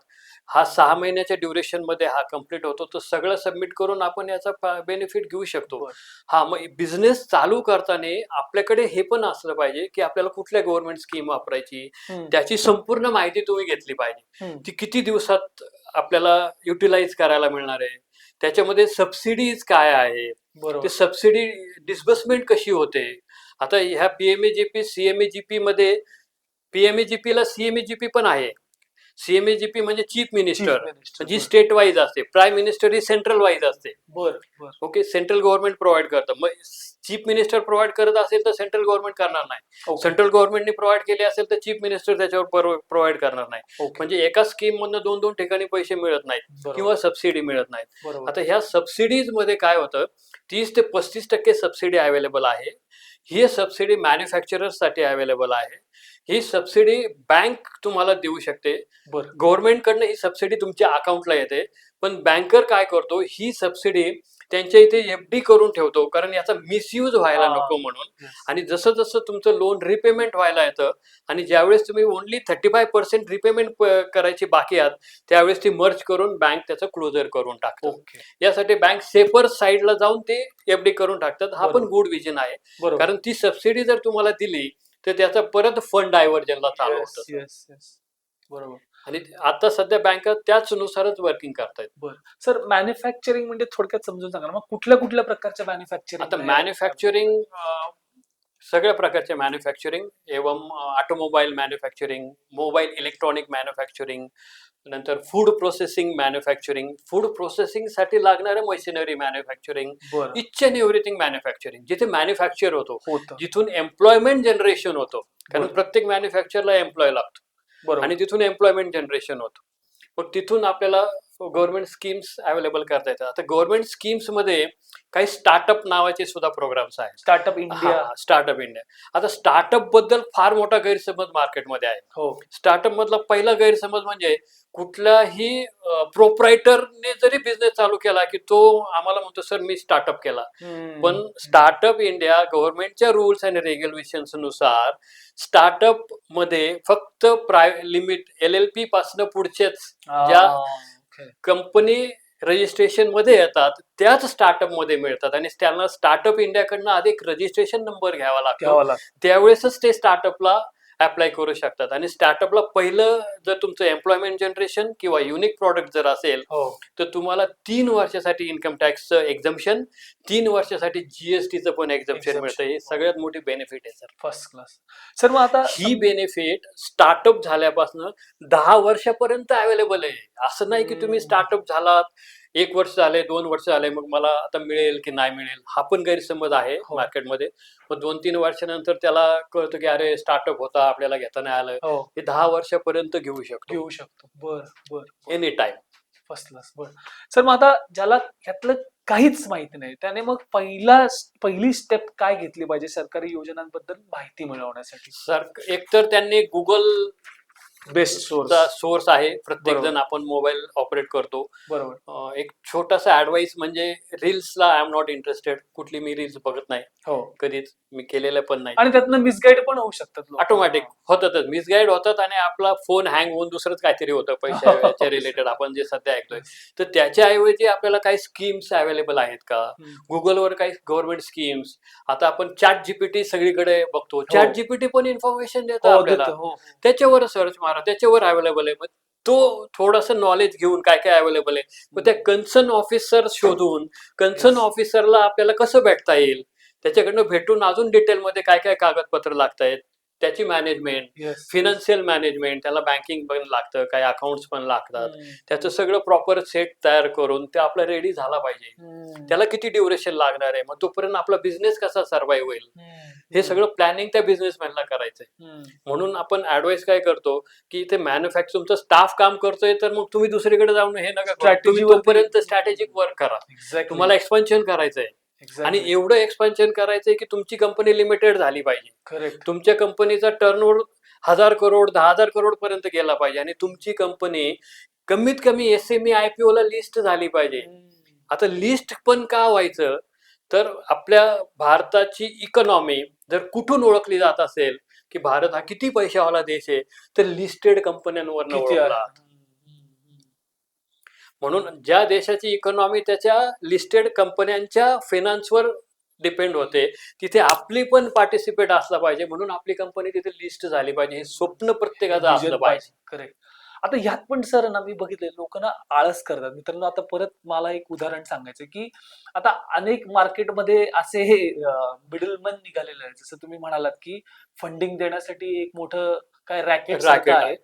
हा 6 महिन्याच्या ड्युरेशनमध्ये हा कंप्लीट होतो. तर सगळं सबमिट करून आपण याचा बेनिफिट घेऊ शकतो. बरं. हा मग बिझनेस चालू करताना आपल्याकडे हे पण असलं पाहिजे की आपल्याला कुठल्या गव्हर्नमेंट स्कीम वापरायची, हम्म. त्याची संपूर्ण माहिती तुम्ही घेतली पाहिजे. हम्म. ती किती दिवसात आपल्याला युटिलाइज करायला मिळणार आहे, त्याच्यामध्ये सबसिडीज काय आहे, ते बरोबर. सबसिडी डिस्बर्समेंट कशी होते. आता ह्या PMEGP CMEGP मध्ये PMEGP ला CMEGP पण आहे. CMEGP म्हणजे चीफ मिनिस्टर, जी बरं. स्टेट वाईज असते. प्राईम मिनिस्टर ही सेंट्रल वाईज असते. बरं. बरं. ओके, सेंट्रल गव्हर्नमेंट प्रोव्हाइड करतं. मग चीफ मिनिस्टर प्रोव्हाइड करत असेल तर सेंट्रल गव्हर्नमेंट करणार नाही. ओके. सेंट्रल गव्हर्नमेंटने प्रोव्हाइड केले असेल तर चीफ मिनिस्टर त्याच्यावर प्रोव्हाइड करणार नाही. ओके. म्हणजे एका स्कीम मधनं 2-2 ठिकाणी पैसे मिळत नाहीत बरोबर. किंवा सबसिडी मिळत नाहीत. बरोबर. आता ह्या सबसिडीज मध्ये काय होतं, 30 ते 35% सबसिडी अवेलेबल आहे. ही सबसिडी मॅन्युफॅक्चरर्ससाठी अवेलेबल आहे. ही सबसिडी बँक तुम्हाला देऊ शकते. बरं. गव्हर्नमेंटकडनं ही सबसिडी तुमच्या अकाउंटला येते. पण बँकर काय करतो, ही सबसिडी त्यांच्या इथे FD करून ठेवतो, कारण याचा मिसयूज व्हायला नको म्हणून. Yes. आणि जसं जसं तुमचं लोन रिपेमेंट व्हायला येतं आणि ज्यावेळेस तुम्ही ओन्ली 35% रिपेमेंट करायची बाकी आहात, त्यावेळेस ती मर्ज करून बँक त्याचं क्लोजर करून टाकतो. ओके. यासाठी बँक सेफर साईडला जाऊन ते FD करून टाकतात. हा पण बरोबर. गुड विजन आहे, बरोबर. कारण ती सबसिडी जर तुम्हाला दिली तर त्याचा परत फंड डायव्हर्जनला चालू Yes, होतं. yes, yes. बरोबर. आणि आता सध्या बँका त्याच नुसारच वर्किंग करतायत. बरं. सर मॅन्युफॅक्चरिंग म्हणजे थोडक्यात समजून सांगा ना, मग कुठल्या कुठल्या प्रकारच्या मॅन्युफॅक्चरिंग आता मॅन्युफॅक्चरिंग सगळ्या प्रकारचे मॅन्युफॅक्चरिंग एवं automobile manufacturing, mobile electronic manufacturing, नंतर फूड प्रोसेसिंग मॅन्युफॅक्चरिंग, फूड प्रोसेसिंगसाठी लागणारे मशिनरी मॅन्युफॅक्चरिंग, बरं. Each and everything manufacturing. जिथे मॅन्युफॅक्चर होतो, होतं. जिथून एम्प्लॉयमेंट जनरेशन होतो, कारण बरं. प्रत्येक मॅन्युफॅक्चरला एम्प्लॉय लागतो बरोबर. आणि तिथून एम्प्लॉयमेंट जनरेशन होतं. मग तिथून आपल्याला गव्हर्नमेंट स्कीम्स अवेलेबल करता येतात. आता गव्हर्नमेंट स्कीम्स मध्ये काही स्टार्टअप नावाचे सुद्धा प्रोग्राम्स आहेत. Startup India. Startup India. आता स्टार्टअप बद्दल फार मोठा गैरसमज मार्केटमध्ये आहे. हो. स्टार्टअप मधला पहिला गैरसमज म्हणजे कुठलाही प्रोप्रायटरने जरी बिझनेस चालू केला की तो आम्हाला म्हणतो सर मी स्टार्टअप केला. पण स्टार्टअप इंडिया गव्हर्नमेंटच्या रूल्स आणि रेग्युलेशन्स नुसार स्टार्टअप मध्ये फक्त लिमिट LLP पासून पुढचेच ज्या कंपनी रजिस्ट्रेशन मध्ये येतात त्याच स्टार्टअप मध्ये मिळतात आणि त्यांना स्टार्टअप इंडियाकडनं आधी एक रजिस्ट्रेशन नंबर घ्यावा लागतो. त्यावेळेसच ते स्टार्टअपला अप्लाय करू शकतात. आणि स्टार्टअपला पहिलं जर तुमचं एम्प्लॉयमेंट जनरेशन किंवा युनिक प्रॉडक्ट जर असेल तर तुम्हाला 3 वर्षासाठी इन्कम टॅक्सचं एक्झम्पशन, 3 वर्षासाठी जीएसटीचं पण एक्झम्पशन मिळतं. हे सगळ्यात मोठी बेनिफिट आहे सर. First class. सर मग आता ही बेनिफिट स्टार्टअप झाल्यापासून 10 वर्षापर्यंत अवेलेबल आहे. असं नाही की तुम्ही स्टार्टअप झालात 1 वर्ष झाले 2 वर्ष झाले मग मला आता मिळेल की नाही मिळेल, हा पण गैरसमज आहे मार्केटमध्ये. मग 2-3 वर्षानंतर त्याला कळतं की अरे स्टार्टअप होता आपल्याला घेता नाही आलं. हे 10 वर्षापर्यंत घेऊ शकतो. बर एनी टाइम. First class. बर सर मग आता ज्याला ह्यातलं काहीच माहिती नाही त्याने मग पहिली स्टेप काय घेतली पाहिजे सरकारी योजनांबद्दल माहिती मिळवण्यासाठी? सर एकतर त्यांनी गुगल बेस्ट सोर्स आहे. प्रत्येक बरोबर. जण आपण मोबाईल ऑपरेट करतो. बरोबर. एक छोटासा ऍडवाइस म्हणजे रील्सला आय एम नॉट इंटरेस्टेड. कुठली मी रील्स बघत नाही कधीच, मी केलेलं पण नाही. आणि त्यातनं मिसगाईड पण होऊ शकतात. ऑटोमॅटिक होतातच, मिसगाईड होतात आणि आपला फोन हँग होऊन दुसरंच काहीतरी होतं पैशाच्या रिलेटेड आपण जे सध्या ऐकतोय. तर त्याच्याऐवजी आपल्याला काही स्कीम्स अवेलेबल आहेत का? गुगलवर काही गव्हर्नमेंट स्कीम्स. आता आपण चॅट जीपीटी सगळीकडे बघतो. चॅट जीपीटी पण इन्फॉर्मेशन देतो आपल्याला. त्याच्यावर सर्च मारा, त्याच्यावर अवेलेबल आहे. मग तो थोडस नॉलेज घेऊन काय काय अवेलेबल आहे मग त्या कन्सर्न ऑफिसर शोधून कन्सर्न ऑफिसरला आपल्याला कसं भेटता येईल, त्याच्याकडनं भेटून अजून डिटेलमध्ये काय काय कागदपत्र लागतायत, त्याची मॅनेजमेंट, फिनान्शियल मॅनेजमेंट, त्याला बँकिंग पण लागतं, काही अकाउंट्स पण लागतात. त्याचं सगळं प्रॉपर सेट तयार करून ते आपला रेडी झाला पाहिजे. त्याला किती ड्युरेशन लागणार आहे, मग तोपर्यंत आपला बिझनेस कसा सर्व्हाइव्ह होईल, हे सगळं प्लॅनिंग त्या बिझनेसमॅनला करायचंय. म्हणून आपण ऍडवाइस काय करतो की इथे मॅन्युफॅक्चर तुमचं स्टाफ काम करतोय तर मग तुम्ही दुसरीकडे जाऊन हे नका, तुम्ही तोपर्यंत स्ट्रॅटेजिक वर्क करा. तुम्हाला एक्सपान्शन करायचंय आणि एवढं एक्सपान्शन करायचंय की तुमची कंपनी लिमिटेड झाली पाहिजे. तुमच्या कंपनीचा टर्नओव्हर 1000 करोड 10,000 करोड पर्यंत गेला पाहिजे आणि तुमची कंपनी कमीत कमी SME IPO ला लिस्ट झाली पाहिजे. आता लिस्ट पण का व्हायचं तर आपल्या भारताची इकॉनॉमी जर कुठून ओळखली जात असेल की भारत हा किती पैशावाला देश आहे तर लिस्टेड कंपन्यांवर ओळखला. म्हणून ज्या देशाची इकॉनॉमी त्याच्या लिस्टेड कंपन्यांच्या फायनान्सवर डिपेंड होते तिथे आपली पण पार्टिसिपेट असला पाहिजे. म्हणून आपली कंपनी तिथे लिस्ट झाली पाहिजे, हे स्वप्न प्रत्येकाचं असलं पाहिजे. करेक्ट. आता ह्यात पण सर ना मी बघितले लोक ना आळस करतात. मित्रांनो आता परत मला एक उदाहरण सांगायचं की आता अनेक मार्केटमध्ये असे हे मिडलमन निघालेले आहेत. जसं तुम्ही म्हणालात की फंडिंग देण्यासाठी एक मोठं काय रॅकेट आहे,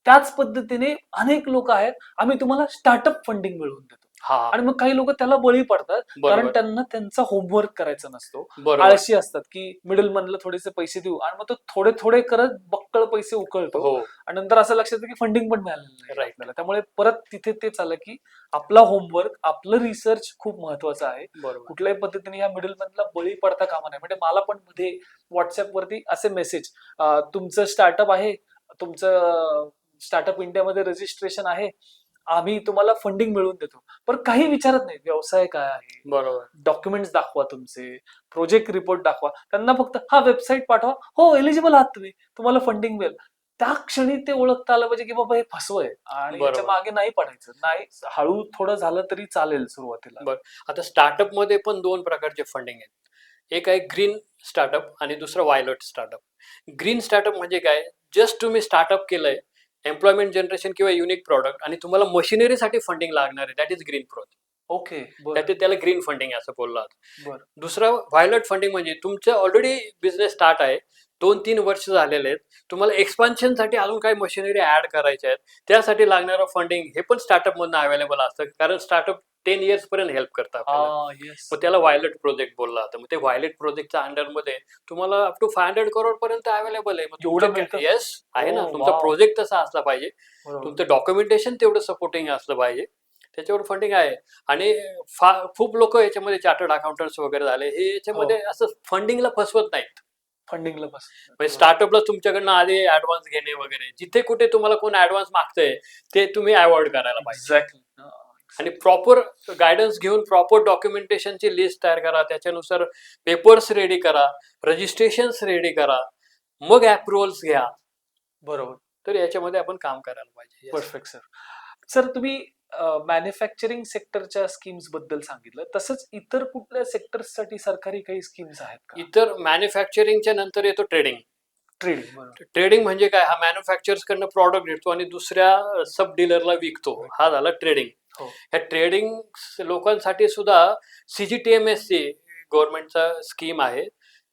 त्याच पद्धतीने अनेक लोक आहेत आम्ही तुम्हाला स्टार्टअप फंडिंग मिळवून देतो. आणि मग काही लोक त्याला बळी पडतात कारण त्यांना त्यांचा होमवर्क करायचा नसतो, आळशी असतात की मिडलमनला थोडेसे पैसे देऊ आणि मग तो थोडे थोडे करत बक्कळ पैसे उकळतो आणि नंतर असं लक्षात येतं की फंडिंग पण मिळालेलं नाही आपल्याला. त्यामुळे परत तिथे तेच आलं की आपला होमवर्क आपलं रिसर्च खूप महत्वाचं आहे. कुठल्याही पद्धतीने या मिडलमॅनला बळी पडता कामा नये. म्हणजे मला पण मध्ये व्हॉट्सअपवरती असे मेसेज, तुमचं स्टार्टअप आहे, तुमचं स्टार्टअप इंडियामध्ये रजिस्ट्रेशन आहे, आम्ही तुम्हाला फंडिंग मिळवून देतो, पण काही विचारत नाही व्यवसाय काय आहे, डॉक्युमेंट्स दाखवा, तुमचे प्रोजेक्ट रिपोर्ट दाखवा. त्यांना फक्त हा वेबसाईट पाठवा, हो एलिजिबल आहात तुम्ही, तुम्हाला फंडिंग मिळेल. त्या क्षणी ते ओळखता आलं पाहिजे की बाबा हे फसवय आणि याच्या मागे नाही पडायचं. नाही, हळू थोडं झालं तरी चालेल सुरुवातीला. आता स्टार्टअप मध्ये पण 2 प्रकारचे फंडिंग आहेत. एक आहे ग्रीन स्टार्टअप आणि दुसरं व्हायलेट स्टार्टअप. ग्रीन स्टार्टअप म्हणजे काय, जस्ट तुम्ही स्टार्टअप केलंय, एम्प्लॉयमेंट जनरेशन किंवा युनिक प्रॉडक्ट आणि तुम्हाला मशिनरीसाठी फंडिंग लागणार आहे, that is green project. Okay, त्याला ग्रीन फंडिंग असं बोललात. दुसरं व्हायलेट फंडिंग म्हणजे तुमचं ऑलरेडी बिझनेस स्टार्ट आहे, 2-3 वर्ष झालेले आहेत, तुम्हाला एक्सपान्शनसाठी अजून काही मशिनरी ऍड करायच्या आहेत, त्यासाठी लागणारं फंडिंग हे पण स्टार्टअप मधून अवेलेबल असतं. कारण स्टार्टअप 10 इयर्स पर्यंत हेल्प करतात. मग त्याला व्हायलेट प्रोजेक्ट बोलला जातं. मग ते व्हायलेट प्रोजेक्टच्या अंडरमध्ये तुम्हाला अप टू 500 करोड पर्यंत अवेलेबल आहे. येस आहे ना, तुमचा प्रोजेक्ट तसा असला पाहिजे, तुमचं डॉक्युमेंटेशन तेवढं सपोर्टिंग असलं पाहिजे, त्याच्यावर फंडिंग आहे. आणि खूप लोक याच्यामध्ये चार्टर्ड अकाउंटंट्स वगैरे झाले, हे याच्यामध्ये असं फंडिंगला फसवत नाहीत. फंडिंगला बस म्हणजे स्टार्टअपला तुमच्याकडनं आधी ऍडव्हान्स घेणे वगैरे, जिथे कुठे तुम्हाला कोण ऍडव्हान्स मागतंय ते तुम्ही अवॉइड करायला पाहिजे. एक्झॅक्टली. आणि प्रॉपर गायडन्स घेऊन प्रॉपर डॉक्युमेंटेशनची लिस्ट तयार करा, त्याच्यानुसार पेपर्स रेडी करा, रजिस्ट्रेशन्स रेडी करा, मग अप्रुव्हल्स घ्या. बरोबर. तर याच्यामध्ये आपण काम करायला पाहिजे. Yes. Perfect sir. सर तुम्ही मॅन्युफॅक्चरिंग सेक्टरच्या स्कीम्स बद्दल सांगितलं, तसंच इतर कुठल्या सेक्टर्ससाठी सरकारी काही स्कीम्स आहेत का? इतर मॅन्युफॅक्चरिंगच्या नंतर येतो ट्रेडिंग. ट्रेडिंग. बरोबर. ट्रेडिंग म्हणजे काय, हा मॅन्युफॅक्चर्स कडनं प्रॉडक्ट घेतो आणि दुसऱ्या सब डीलरला विकतो, हा झाला ट्रेडिंग. हो. ह्या ट्रेडिंग लोकांसाठी सुद्धा CGTMSC गव्हर्नमेंटचा स्कीम आहे.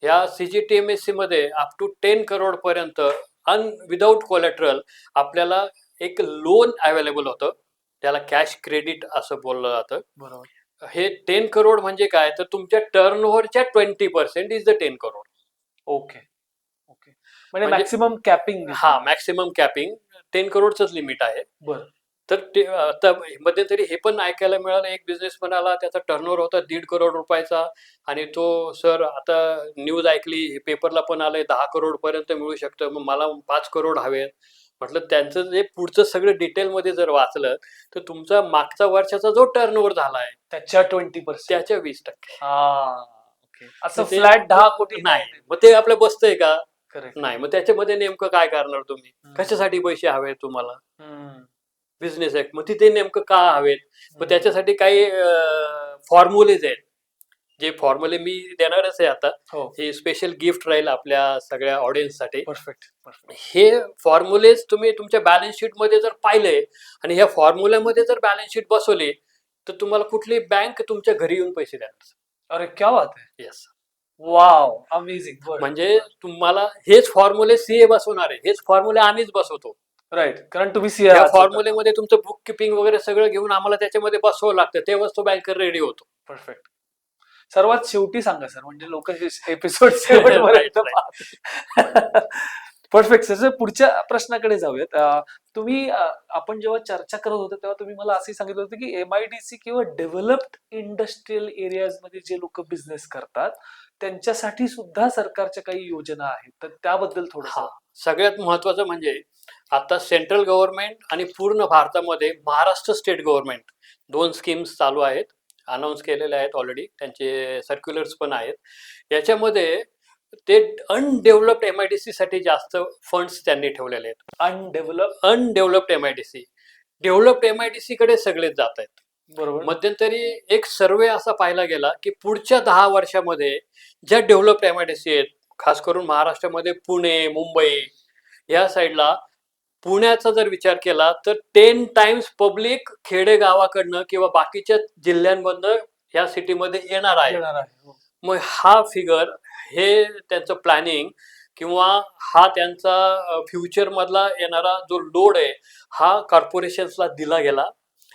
ह्या CGTMSC मध्ये अप टू 10 करोड पर्यंत विदाउट कोलॅटरल आपल्याला एक लोन अवेलेबल होतं, त्याला कॅश क्रेडिट असं बोललं जातं. बरोबर. हे 10 करोड म्हणजे काय, तर तुमच्या टर्नओव्हरच्या 20% is the 10 crore. Okay. Okay. म्हणजे म्हणजे- मॅक्सिमम कॅपिंग. हा, मॅक्सिमम कॅपिंग 10 करोडचंच लिमिट आहे. बरं. तर ते आता मध्यंतरी हे पण ऐकायला मिळालं, एक बिझनेसमॅन आला, त्याचा टर्नओव्हर होता 1.5 करोड रुपयाचा, आणि तो सर आता न्यूज ऐकली, पेपरला पण आलंय 10 करोड पर्यंत मिळू शकतं, मग मला 5 करोड हवेत. म्हटलं त्यांचं जे पुढचं सगळं डिटेलमध्ये जर वाचलं तर तुमचा मागचा वर्षाचा जो टर्नओव्हर झालाय त्याच्या 20%. त्याच्या 20%. ओके. असं तर ते- फ्लॅट 10 कोटी नाही, मग ते आपलं बसतंय का? करेक्ट. नाही. मग त्याच्यामध्ये नेमकं काय करणार तुम्ही? कशासाठी पैसे हवे तुम्हाला? बिझनेस आहे, मग तिथे नेमकं का हवेत? मग त्याच्यासाठी काही फॉर्म्युलेज आहेत, जे फॉर्म्युले मी देणारच आहे आता. हो. हे स्पेशल गिफ्ट राहील आपल्या सगळ्या ऑडियन्ससाठी. परफेक्ट. हे फॉर्म्युलेज तुम्ही तुमच्या बॅलन्स शीट मध्ये जर पाहिले आणि ह्या फॉर्म्युल्यामध्ये जर बॅलन्स शीट बसवली तर तुम्हाला कुठली बँक तुमच्या घरी येऊन पैसे देणार. अरे क्या बात आहे. येस. Wow, amazing. म्हणजे तुम्हाला हेच फॉर्म्युले CA बसवणार आहे, हेच फॉर्म्युले आम्हीच बसवतो. राईट. कारण तुम्ही या सीआर फॉर्म्युलेमध्ये तुमचं बुक किपिंग वगैरे सगळं घेऊन आम्हाला त्याच्यामध्ये बसवावं लागतं, तेव्हाच तो बँकर रेडी होतो. परफेक्ट. सर्वात शेवटी सांगा सर, म्हणजे लोक एपिसोड शेवटपर्यंत परफेक्ट सर. पुढच्या प्रश्नाकडे जाऊयात. तुम्ही आपण जेव्हा चर्चा करत होतो तेव्हा तुम्ही मला असंही सांगितलं होतं की MIDC किंवा डेव्हलप्ड इंडस्ट्रियल एरियाज मध्ये जे लोक बिझनेस करतात त्यांच्यासाठी सुद्धा सरकारच्या काही योजना आहेत, तर त्याबद्दल थोडं. सगळ्यात महत्वाचं म्हणजे आता सेंट्रल गव्हर्नमेंट आणि पूर्ण भारतामध्ये महाराष्ट्र स्टेट गव्हर्नमेंट 2 स्कीम्स चालू आहेत, अनाऊन्स केलेले आहेत ऑलरेडी, त्यांचे सर्क्युलर्स पण आहेत. याच्यामध्ये ते अनडेव्हलप्ड MIDC साठी जास्त फंड्स त्यांनी ठेवलेले आहेत. अनडेव्हलप्ड MIDC, डेव्हलप्ड MIDC कडे सगळेच जात आहेत. बरोबर. मध्यंतरी एक सर्वे असा पाहिला गेला की पुढच्या 10 वर्षामध्ये ज्या डेव्हलप्ड MIDC आहेत, खास करून महाराष्ट्रामध्ये पुणे, मुंबई या साईडला, पुण्याचा जर विचार केला तर 10 टाइम्स पब्लिक खेडेगावाकडनं किंवा बाकीच्या जिल्ह्यांमधनं ह्या सिटीमध्ये येणार आहे. मग हा फिगर, हे त्यांचं प्लॅनिंग किंवा हा त्यांचा फ्युचर मधला येणारा जो लोड आहे हा कॉर्पोरेशन्सला दिला गेला,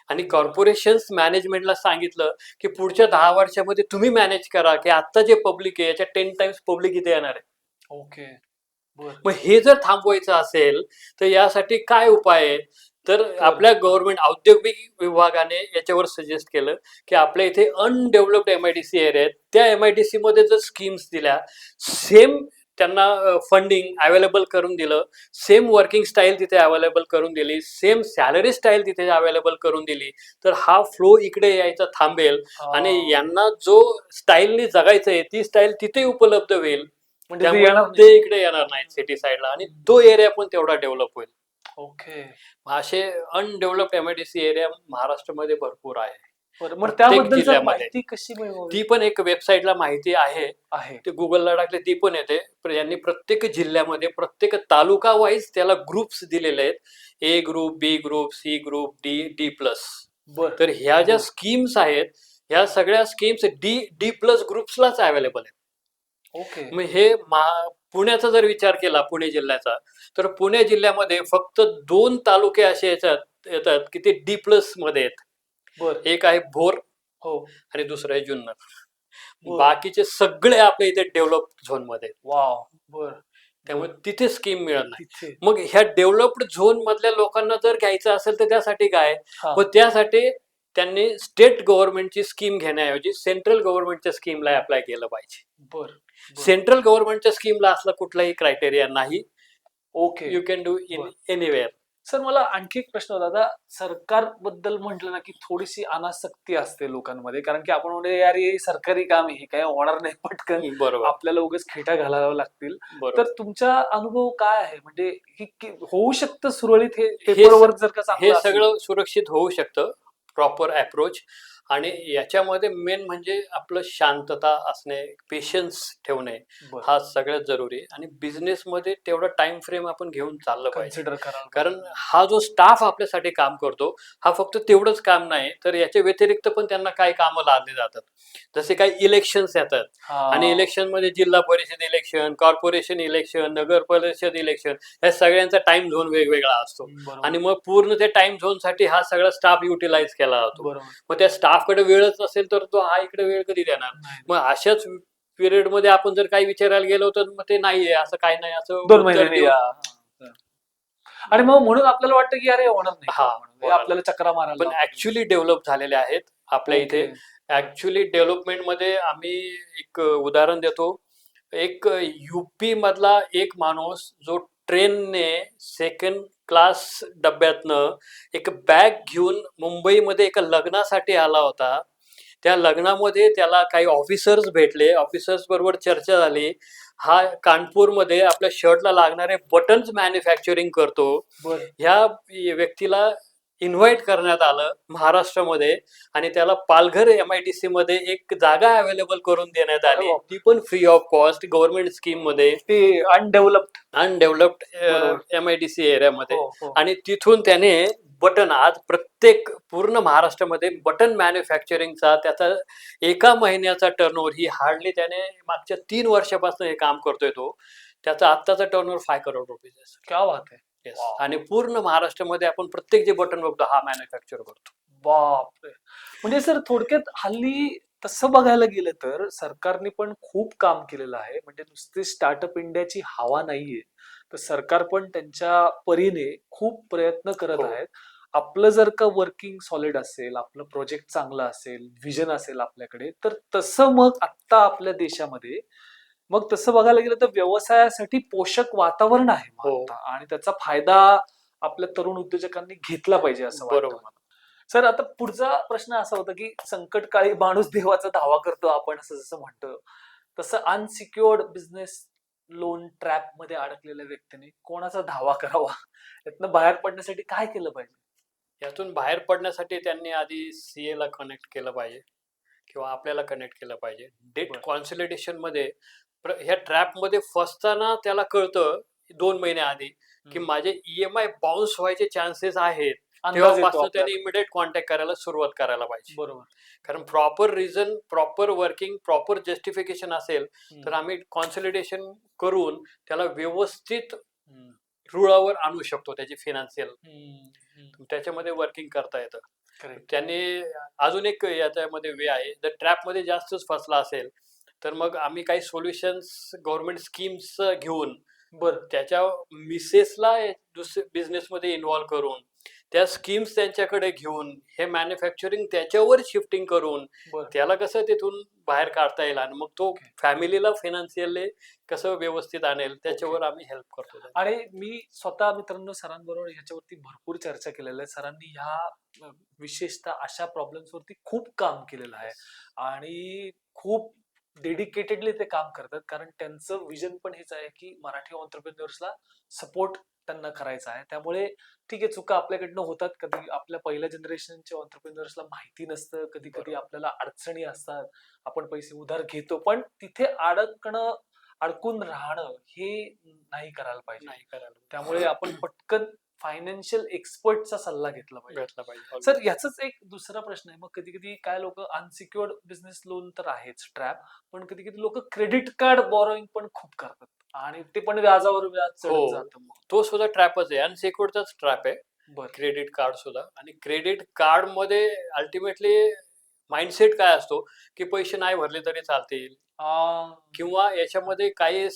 आणि कॉर्पोरेशन्स मॅनेजमेंटला सांगितलं की पुढच्या 10 वर्षामध्ये तुम्ही मॅनेज करा की आता जे पब्लिक आहे याच्या 10 टाइम्स पब्लिक इथे येणार आहे. ओके. मग हे जर थांबवायचं असेल तर यासाठी काय उपाय आहे? तर आपल्या गव्हर्नमेंट औद्योगिक विभागाने याच्यावर सजेस्ट केलं की आपल्या इथे अनडेव्हलप्ड MIDC एरिया आहेत, त्या MIDC मध्ये जर स्कीम्स दिल्या, सेम त्यांना फंडिंग अवेलेबल करून दिलं, सेम वर्किंग स्टाईल तिथे अवेलेबल करून दिली, सेम सॅलरी स्टाईल तिथे अवेलेबल करून दिली, तर हा फ्लो इकडे यायचा थांबेल आणि यांना जो स्टाईलनी जगायचं आहे ती स्टाईल तिथे उपलब्ध होईल. त्यामुळे ते इकडे येणार नाहीत सिटी साईडला आणि तो एरिया पण तेवढा डेव्हलप होईल. ओके. असे अनडेव्हलप्ड MIDC एरिया महाराष्ट्रामध्ये भरपूर आहे. मग त्याबद्दल जिल्ह्यामध्ये माहिती कशी मिळवावी? ती पण एक वेबसाईटला माहिती आहे, आहे. ते गुगलला टाकले ती पण येते. यांनी प्रत्येक जिल्ह्यामध्ये प्रत्येक तालुका वाईज त्याला ग्रुप्स दिलेले आहेत, A group, B group, C group, D+. तर ह्या ज्या स्कीम्स आहेत ह्या सगळ्या स्कीम्स D+ ग्रुप्सलाच अवेलेबल आहेत. ओके. मग हे पुण्याचा जर विचार केला, पुणे जिल्ह्याचा, तर पुणे जिल्ह्यामध्ये फक्त 2 तालुके असे येतात की ते D+ मध्ये आहेत. एक आहे भोर आणि दुसरं आहे जुन्नर. बाकीचे सगळे आपल्या इथे डेव्हलप झोन मध्ये. वाव. त्यामुळे तिथे स्कीम मिळत नाही. मग ह्या डेव्हलप्ड झोन मधल्या लोकांना जर घ्यायचं असेल तर त्यासाठी काय, मग त्यासाठी त्यांनी स्टेट गव्हर्नमेंटची स्कीम घेण्याऐवजी सेंट्रल गव्हर्नमेंटच्या स्कीमला अप्लाय केलं पाहिजे. बर सेंट्रल गव्हर्नमेंटच्या स्कीमला असला कुठलाही क्रायटेरिया नाही. Okay. You can do in बर. एनिवेअर. सर मला आणखी एक प्रश्न होता. आता सरकार बद्दल म्हटलं ना की थोडीशी अनासक्ती असते लोकांमध्ये, कारण की आपण म्हणतो यार हे सरकारी काम आहे, हे काय होणार नाही पटकन, बरोबर आपल्याला उगाच खेटा घालाव्या लागतील. बरोबर. तर तुमचा अनुभव काय आहे, म्हणजे होऊ शकतं सुरळीत हे हे पेपर वर्क जर का हे चांगलं असेल? सगळं सुरक्षित होऊ शकतं, प्रॉपर अप्रोच. आणि याच्यामध्ये मेन म्हणजे आपलं शांतता असणे, पेशन्स ठेवणे बरं. हा सगळ्यात जरुरी आहे. आणि बिझनेसमध्ये तेवढा टाइम फ्रेम आपण घेऊन चाललं पाहिजे. कन्सिडर करायला कारण पाहिजे. हा जो स्टाफ आपल्यासाठी काम करतो, हा फक्त तेवढंच काम नाही, तर याच्या व्यतिरिक्त पण त्यांना काही कामं लादली जातात. जसे काही इलेक्शन्स येतात आणि हा. इलेक्शनमध्ये जिल्हा परिषद इलेक्शन, कॉर्पोरेशन इलेक्शन, नगर परिषद इलेक्शन, या सगळ्यांचा टाइम झोन वेगवेगळा असतो. बरोबर. आणि मग पूर्ण त्या टाइम झोन साठी हा सगळा स्टाफ युटिलाइज केला जातो. बरोबर. मग त्या स्टाफकडे वेळच नसेल तर तो हा इकडे वेळ कधी देणार? नाही. मग अशाच पिरियड मध्ये आपण जर काही विचारायला गेलो तर मग ते नाहीये, असं काही नाही, असं 2 उत्तर महिन्यांनी देऊन. या. हा. आणि मग म्हणून आपल्याला वाटतं की अरे होणार नाही हा, काम म्हणून. हे होणार आपल्याला चक्रा मारायला पण लावतात. ऍक्च्युली डेव्हलप झालेले आहेत आपल्या इथे. ओके. ऍक्च्युली डेव्हलपमेंट मध्ये आम्ही एक उदाहरण देतो. एक यूपी मधला एक माणूस जो ट्रेनने सेकंड क्लास डब्यातनं एक बॅग घेऊन मुंबईमध्ये एका लग्नासाठी आला होता. त्या लग्नामध्ये त्याला काही ऑफिसर्स भेटले, ऑफिसर्स बरोबर चर्चा झाली. हा कानपूरमध्ये आपल्या शर्टला लागणारे बटन्स मॅन्युफॅक्चरिंग करतो. बरं. ह्या व्यक्तीला इन्व्हाइट करण्यात आलं महाराष्ट्रामध्ये आणि त्याला पालघर MIDC मध्ये एक जागा अवेलेबल करून देण्यात अरे आली, बाप. ती पण free of cost government scheme मध्ये, ते अनडेव्हलप्ड. अनडेव्हलप्ड बरोबर. MIDC एरियामध्ये. हो, हो. आणि तिथून त्याने बटन, आज प्रत्येक पूर्ण महाराष्ट्रामध्ये बटन मॅन्युफॅक्चरिंगचा त्याचा एका महिन्याचा टर्नओव्हर, ही हार्डली त्याने मागच्या 3 वर्षापासून हे काम करतोय तो. त्याचा आत्ताचा टर्नओव्हर 5 करोड रुपीज आहे. क्या बात आहे. Yes. Wow. आणि पूर्ण महाराष्ट्रामध्ये आपण प्रत्येक जे बटन बघतो हा मॅन्युफॅक्चर करतो. बापरे. म्हणजे सर थोडक्यात हल्ली तसं बघायला गेलं तर सरकारने पण खूप काम केलेलं आहे. म्हणजे नुसती स्टार्टअप इंडियाची हवा नाहीये, तर सरकार पण त्यांच्या परीने खूप प्रयत्न करत हो. आहेत. आपलं जर का वर्किंग सॉलिड असेल, आपलं प्रोजेक्ट चांगलं असेल, व्हिजन असेल आपल्याकडे, तर तसं मग आत्ता आपल्या देशामध्ये, मग तसं बघायला गेलं तर व्यवसायासाठी पोषक वातावरण आहे मग हो. आता, आणि त्याचा फायदा आपल्या तरुण उद्योजकांनी घेतला पाहिजे असं वाटतं बरोबर. मला. सर आता पुढचा प्रश्न असा होता की संकटकाळी माणूस देवाचा धावा करतो आपण असं जसं म्हणतो, तसं अनसिक्युअर्ड बिझनेस लोन ट्रॅप मध्ये अडकलेल्या व्यक्तीने कोणाचा धावा करावा, यातनं बाहेर पडण्यासाठी काय केलं पाहिजे? यातून बाहेर पडण्यासाठी त्यांनी आधी CA ला कनेक्ट केलं पाहिजे किंवा आपल्याला कनेक्ट केलं पाहिजे. डेट बरं. कॉन्सॉलिडेशन मध्ये ह्या ट्रॅप मध्ये फसताना त्याला कळतं 2 महिने आधी की माझे EMI बाउन्स व्हायचे चान्सेस आहेत. अंदाज येतो तेव्हापासून त्याने आपल्याला. इमिडिएट कॉन्टॅक्ट करायला सुरुवात करायला पाहिजे. बरोबर. कारण proper reason, proper working, proper justification असेल तर आम्ही कॉन्सॉलिडेशन करून त्याला व्यवस्थित हम्म. रुळावर आणू शकतो. त्याची फिनान्शियल हम्म. त्याच्यामध्ये वर्किंग करता येतं. Correct. त्यांनी अजून एक याच्यामध्ये वे आहे, जर ट्रॅपमध्ये जास्तच फसला असेल तर मग आम्ही काही सोल्युशन्स गव्हर्नमेंट स्कीम्स घेऊन बरं. त्याच्या मिसेसला दुसऱ्या बिझनेसमध्ये इन्व्हॉल्व करून त्या स्कीम्स त्यांच्याकडे घेऊन हे मॅन्युफॅक्चरिंग त्याच्यावर शिफ्टिंग करून बरं. त्याला कसं तिथून बाहेर काढता येईल आणि मग तो Okay. फॅमिलीला फायनान्शियली कसं व्यवस्थित आणेल त्याच्यावर आम्ही हेल्प करतो. आणि मी स्वतः मित्रांनो सरांबरोबर ह्याच्यावरती भरपूर चर्चा केलेल्या आहे. सरांनी ह्या विशेषतः अशा प्रॉब्लेम्स वरती खूप काम केलेलं आहे आणि खूप डेडिकेटेडली ते काम करतात, कारण त्यांचं विजन पण हेच आहे की मराठी ऑन्टरप्रेन्युअर्सला सपोर्ट त्यांना करायचा आहे. त्यामुळे ठीक आहे, चुका आपल्याकडनं होतात, कधी आपल्या पहिल्या जनरेशनच्या ऑन्टरप्रेन्युअर्सला माहिती नसतं, कधी कधी बरोबर. आपल्याला अडचणी असतात, आपण पैसे उधार घेतो, पण तिथे अडकून राहणं हे नाही करायला पाहिजे. नाही करायला त्यामुळे आपण पटकन फायनान्शियल एक्सपर्टचा सल्ला घेतला पाहिजे. भेटला पाहिजे. सर याचाच एक दुसरा प्रश्न आहे, मग कधी कधी काय लोक अनसिक्युअर्ड बिझनेस लोन तर आहेच ट्रॅप, पण कधी कधी लोक क्रेडिट कार्ड बॉरोइंग पण खूप करतात आणि ते पण व्याजावर व्याज चढत हो. जातं. मग तो सुद्धा ट्रॅपच आहे, अनसिक्युअर्डचाच ट्रॅप आहे बरं. क्रेडिट कार्ड सुद्धा. आणि क्रेडिट कार्ड मध्ये अल्टिमेटली माइंडसेट काय असतो की पैसे नाही भरले तरी चालतील, किंवा याच्यामध्ये काही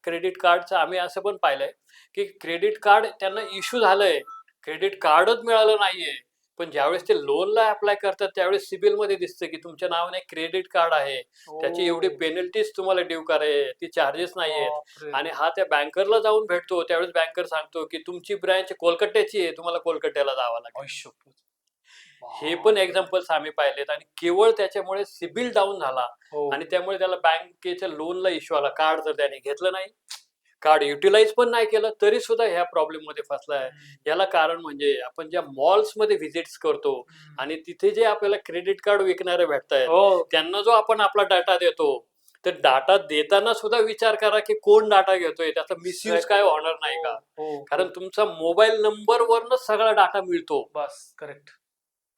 क्रेडिट कार्डचं आम्ही असं पण पाहिलंय की क्रेडिट कार्ड त्यांना इश्यू झालंय, क्रेडिट कार्डच मिळालं नाहीये पण ज्यावेळेस ते लोनला अप्लाय करतात त्यावेळेस सिबिल मध्ये दिसतं की तुमच्या नावाने क्रेडिट कार्ड आहे, त्याची एवढी ओ पेनल्टीज तुम्हाला ड्यू कराय, ती चार्जेस नाही आहेत. बापरे आणि हा त्या बँकरला जाऊन भेटतो, त्यावेळेस बँकर सांगतो की तुमची ब्रँच कोलकात्याची आहे, तुम्हाला कोलकात्याला जावं लागेल. आयुष्यभर हे पण बापरे एक्झाम्पल्स आम्ही पाहिलेत आणि केवळ त्याच्यामुळे सिबिल डाऊन झाला हो आणि त्यामुळे त्याला बँकेच्या लोनला इश्यू आला. कार्ड जर त्याने घेतलं नाही, कार्ड युटिलाइज पण नाही केलं, तरी सुद्धा ह्या प्रॉब्लेम मध्ये फसलाय. हम्म, याला कारण म्हणजे आपण ज्या मॉल्समध्ये व्हिजिट्स करतो हम्म. आणि तिथे जे आपल्याला क्रेडिट कार्ड विकणारे भेटतायत, हो त्यांना जो आपण आपला डाटा देतो, तर डाटा देताना सुद्धा विचार करा की कोण डाटा घेतोय, त्याचा मिसयूज काय एक्झॅक्टली होणार नाही हो का. हो कारण हो तुमचा मोबाईल नंबरवरच सगळा डाटा मिळतो. बस करेक्ट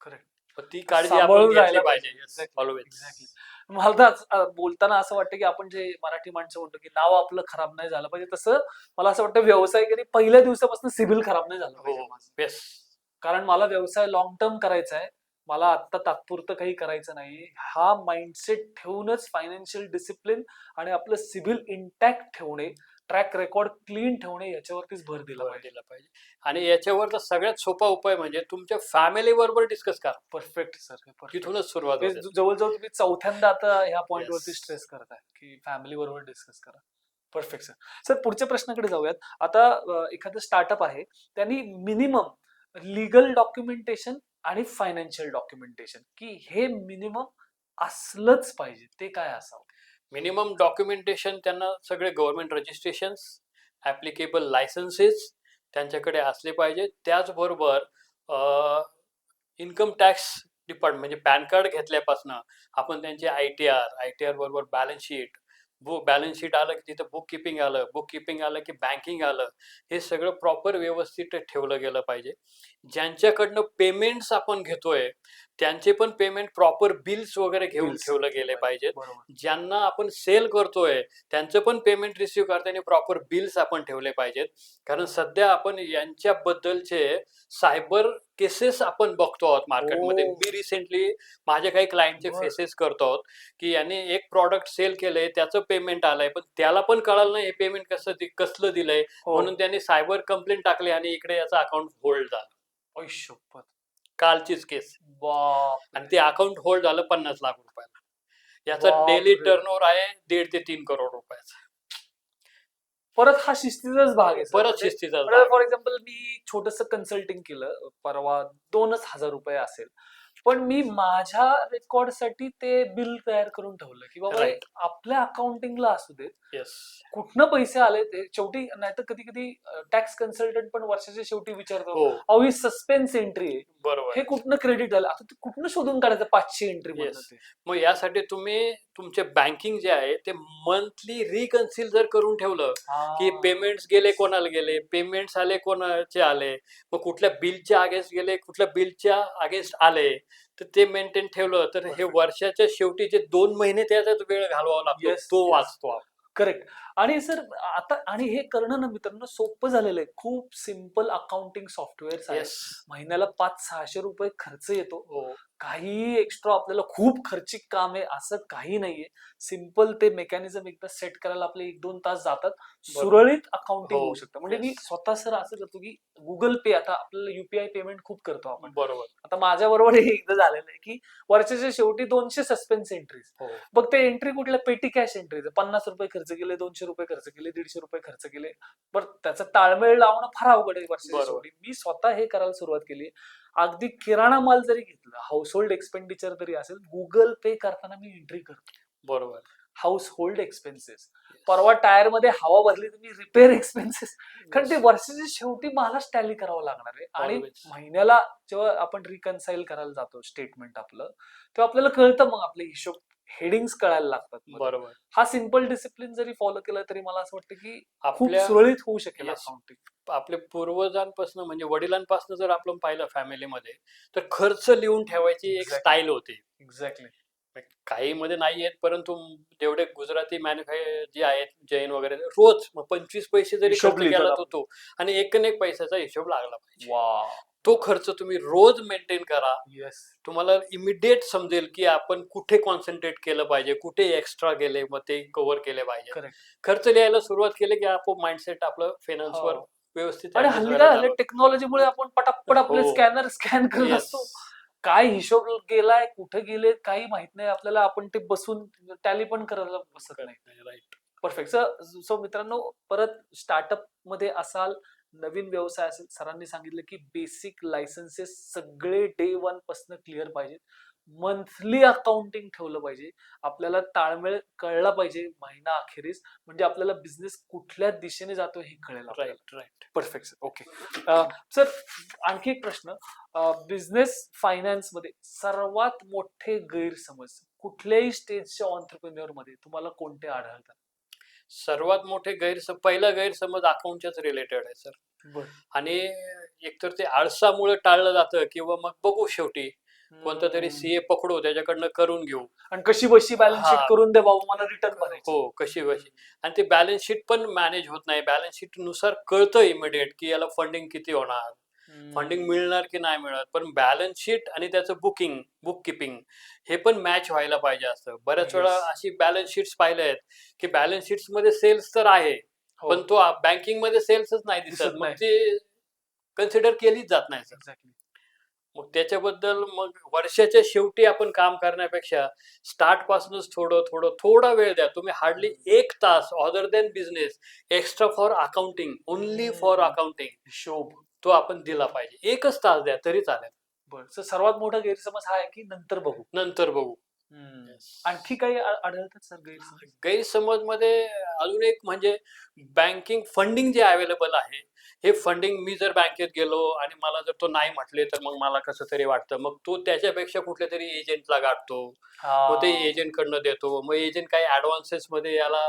करेक्ट तर ती काळजी आपण सांभाळून घेतली राहायला पाहिजे पाहिजे एक्झॅक्टली ऑलवेज. एक्झॅक्टली मला तर बोलताना असं वाटतं की आपण जे मराठी माणसं म्हणतो की नाव आपलं खराब नाही झालं पाहिजे तसं मला असं वाटतं व्यावसायिकांनी पहिल्या दिवसापासून सिबिल खराब नाही झालं पाहिजे हो, माझं येस. कारण मला व्यवसाय लॉंग टर्म करायचा आहे मला आत्ता तात्पुरतं काही करायचं नाही हा माइंडसेट ठेवूनच फायनान्शियल डिसिप्लिन आणि आपलं सिबिल इंटॅक्ट ठेवणे ट्रॅक रेकॉर्ड क्लीन ठेवणे याच्यावरतीच भर दिला भर पाहिजे दिला पाहिजे. आणि याच्यावरचा सगळ्यात सोपा उपाय म्हणजे तुमच्या फॅमिली बरोबर डिस्कस करा. परफेक्ट सर परफेक्ट तिथूनच सुरुवात हे होते. जवळजवळ तुम्ही चौथ्यांदा आता ह्या पॉइंट वरती येस. स्ट्रेस करताय की फॅमिली बरोबर डिस्कस करा परफेक्ट सर सर पुढच्या प्रश्नाकडे जाऊयात आता एखादं स्टार्टअप आहे त्यांनी मिनिमम लीगल डॉक्युमेंटेशन आणि फायनान्शियल डॉक्युमेंटेशन की हे मिनिमम असलंच पाहिजे ते काय असावं मिनिमम डॉक्युमेंटेशन त्यांना सगळे गव्हर्नमेंट रजिस्ट्रेशन्स, ऍप्लिकेबल लायसन्सेस त्यांच्याकडे असले पाहिजे. त्याचबरोबर इन्कम टॅक्स डिपार्टमेंट म्हणजे पॅन कार्ड घेतल्यापासून आपण त्यांचे आय टी आर बरोबर बॅलन्स शीट, बॅलन्स शीट आलं की तिथं बुक किपिंग आलं, बुक किपिंग आलं की बँकिंग आलं, हे सगळं प्रॉपर व्यवस्थित ठेवलं गेलं पाहिजे. ज्यांच्याकडनं पेमेंट्स आपण घेतोय त्यांचे पण पेमेंट प्रॉपर बिल्स वगैरे घेऊन बिल्स ठेवलं गेले पाहिजेत. बरोबर ज्यांना आपण सेल करतोय त्यांचं पण पेमेंट रिसिव्ह करताना प्रॉपर बिल्स आपण ठेवले पाहिजेत. कारण सध्या आपण यांच्याबद्दलचे सायबर केसेस आपण बघतो आहोत मार्केटमध्ये. हो मी रिसेंटली माझ्या काही क्लायंटचे बर फेसेस करतो आहोत की यांनी एक प्रॉडक्ट सेल केलंय, त्याचं पेमेंट आलंय, पण त्याला पण कळालं नाही हे पेमेंट कसलं दिलंय, हो म्हणून त्यांनी सायबर कंप्लेंट टाकली आणि इकडे याचा अकाउंट होल्ड झालं. आयुष्यभर कालचीच केस. आणि बापरे ते अकाउंट होल्ड झालं 50 लाख रुपयाला. याचा डेली बापरे टर्नओव्हर आहे 1.5 ते 3 करोड रुपयाचा. परत हा शिस्तीचाच भाग आहे सर परत म्हणजे शिस्तीचाच भाग फॉर आहे. एक्झाम्पल मी छोटस कन्सल्टिंग केलं परवा 2,000 रुपये असेल पण मी माझ्या रेकॉर्डसाठी ते बिल तयार करून ठेवलं की बाबा हे राईट. आपल्या अकाउंटिंगला असू देत येस. कुठनं पैसे आले ते शेवटी नाहीतर कधी कधी टॅक्स कन्सल्टंट पण वर्षाच्या शेवटी विचारतो हो, अहो ही सस्पेन्स एंट्री आहे बरोबर. हे कुठनं क्रेडिट झालं आता ते कुठनं शोधून काढायचं 500 एंट्री मधनं येस. ते मग यासाठी तुम्ही तुमचे बँकिंग जे आहे ते मंथली रिकन्सिल जर करून ठेवलं की हा पेमेंट्स गेले कोणाला गेले, पेमेंट्स आले कोणाचे आले, मग कुठल्या बिलच्या अगेन्स्ट गेले, कुठल्या बिलच्या अगेन्स्ट आले, तर ते मेंटेन ठेवलं तर हे Perfect. वर्षाच्या शेवटी जे 2 महिने त्याचाच वेळ घालवावा लागतो Yes, तो yes. वाचतो आपण. करेक्ट आणि सर आता आणि हे करणं ना मित्रांनो सोपं झालेलं आहे खूप सिम्पल अकाउंटिंग सॉफ्टवेअर आहेत येस. महिन्याला 500-600 रुपये खर्च येतो हो, काही एक्स्ट्रा आपल्याला खूप खर्चिक काम आहे असं काही नाहीये सिम्पल ते मेकॅनिझम एकदा सेट करायला आपले 1-2 तास जातात सुरळीत अकाउंटिंग हो, होऊ शकतं म्हणजे मी yes. स्वतः सर असं करतो की गुगल पे आता आपल्याला युपीआय पेमेंट खूप करतो आपण बरोबर. आता माझ्या बरोबर हे एकदा झालेलं आहे की वर्षाच्या शेवटी 200 सस्पेन्स एंट्रीज हो, मग ते एंट्री कुठल्या पेटी कॅश एंट्रीज 50 रुपये खर्च केले 200 रुपये खर्च केले 150 रुपये खर्च केले पण त्याचा ताळमेळ लावणं फार अवघड आहे वर्षाच्या बरोबर. शेवटी मी स्वतः हे करायला सुरुवात केली अगदी किराणा माल जरी घेतला हाऊस होल्ड एक्सपेंडिचर जरी असेल गुगल पे करताना मी एंट्री करतो बरोबर. हाऊस होल्ड एक्सपेन्सेस परवा टायर मध्ये हवा भरली तर मी रिपेअर एक्सपेन्सेस कारण ते Yes. वर्षाच्या शेवटी मलाच टॅली करावं लागणार आहे आणि Always. महिन्याला जेव्हा आपण रिकन्साईल करायला जातो स्टेटमेंट आपलं तेव्हा आपल्याला कळतं मग आपले हिशोब हेडिंग्स कळायला लागतात मग. बरोबर. हा सिंपल डिसिप्लिन जरी फॉलो केला तरी मला असं वाटतं की खूप आपल्या सुरळीत होऊ शकेल Yes. अकाउंटिंग आपल्या पूर्वजांपासून म्हणजे वडिलांपासून जर आपण पाहिलं फॅमिलीमध्ये तर खर्च लिहून ठेवायची एक Exactly. स्टाईल होती. एक्झॅक्टली काही मध्ये नाही आहेत परंतु जेवढे गुजराती जे आहेत जैन वगैरे रोज मग 25 पैसे जरी हिशोब खर्च लिहितात केला आपण. तो आणि एक न एक पैशाचा हिशोब लागला पाहिजे. वा तो खर्च तुम्ही रोज मेंटेन करा. येस तुम्हाला इमिडिएट समजेल की आपण कुठे कॉन्सन्ट्रेट केलं पाहिजे, कुठे एक्स्ट्रा गेले मग ते कव्हर केले पाहिजे. करेक्ट खर्च लिहायला सुरुवात केली की आपोआप माइंडसेट आपलं फायनान्सवर व्यवस्थित आणि ऍडजस्ट हल्ली व्हायला काय चालू झालं, होतं. टेक्नॉलॉजीमुळे आपण पटापट आपले हो. स्कॅनर स्कॅन करत येस. असतो. काय हिशोब गेलाय, कुठे गेले काही माहित नाही आपल्याला. आपण ते बसून टॅली पण करायला बसत नाही. राईट. परफेक्ट. सो मित्रांनो, परत स्टार्टअप मध्ये असाल, नवीन व्यवसाय असेल, सरांनी सांगितलं की बेसिक लायसन्सेस सगळे डे वन पासून क्लिअर पाहिजेत. मंथली अकाउंटिंग ठेवलं पाहिजे. आपल्याला ताळमेळ कळला पाहिजे महिना अखेरीस, म्हणजे आपल्याला बिझनेस कुठल्या दिशेने जातो हे कळेल आपल्याला. Right. Perfect sir. Okay. Sir, आणखी एक प्रश्न. बिझनेस फायनान्स मध्ये सर्वात मोठे गैरसमज कुठल्याही स्टेजच्या ऑन्टरप्रेन्युअर मध्ये तुम्हाला कोणते आढळतात? सर्वात मोठे पहिला गैरसमज अकाउंटच्याच रिलेटेड आहे सर. बर. आणि एकतर ते आळसामुळे टाळलं जातं किंवा मग बघू शेवटी कोणता तरी सीए पकडू त्याच्याकडनं करून घेऊ. आणि कशी बशी बॅलन्स शीट हा. करून दे बाबा, मला रिटर्न भरायचं. हो, कशी बशी. आणि ते बॅलन्स शीट पण मॅनेज होत नाही. बॅलन्स शीट नुसार कळतं इमिडिएट की याला फंडिंग किती होणार, फंडिंग मिळणार की नाही मिळत. पण बॅलन्स शीट आणि त्याचं बुक किपिंग हे पण मॅच व्हायला पाहिजे असतं. बऱ्याच वेळा Yes. अशी बॅलन्स शीट्स पाहिले आहेत की बॅलन्स शीट्स मध्ये सेल्स तर आहे, हो. पण तो बँकिंग मध्ये सेल्सच नाही दिसत दिसत. मग नाही. ते कन्सिडर केलीच जात नाही सर. एक्झॅक्टली. मग त्याच्याबद्दल मग वर्षाच्या शेवटी आपण काम करण्यापेक्षा स्टार्ट पासूनच थोडा वेळ द्या. तुम्ही हार्डली 1 तास other than business extra for accounting, only for accounting हिशोब. तो आपण दिला पाहिजे. 1च तास द्या तरी चालेल. बर. सर, सर्वात मोठा गैरसमज हा आहे की नंतर बघू. नंतर बघू. आणखी काही आढळतात सर गैरसमज? गैरसमज मध्ये अजून एक म्हणजे बँकिंग फंडिंग जे अवेलेबल आहे, हे फंडिंग मी जर बँकेत गेलो आणि मला जर तो नाही म्हटले तर मग मला कसं तरी वाटतं. मग तो त्याच्यापेक्षा कुठल्या तरी एजंटला गाठतो. मग ते एजंट कडनं देतो. मग एजंट काही ऍडव्हान्सेस मध्ये याला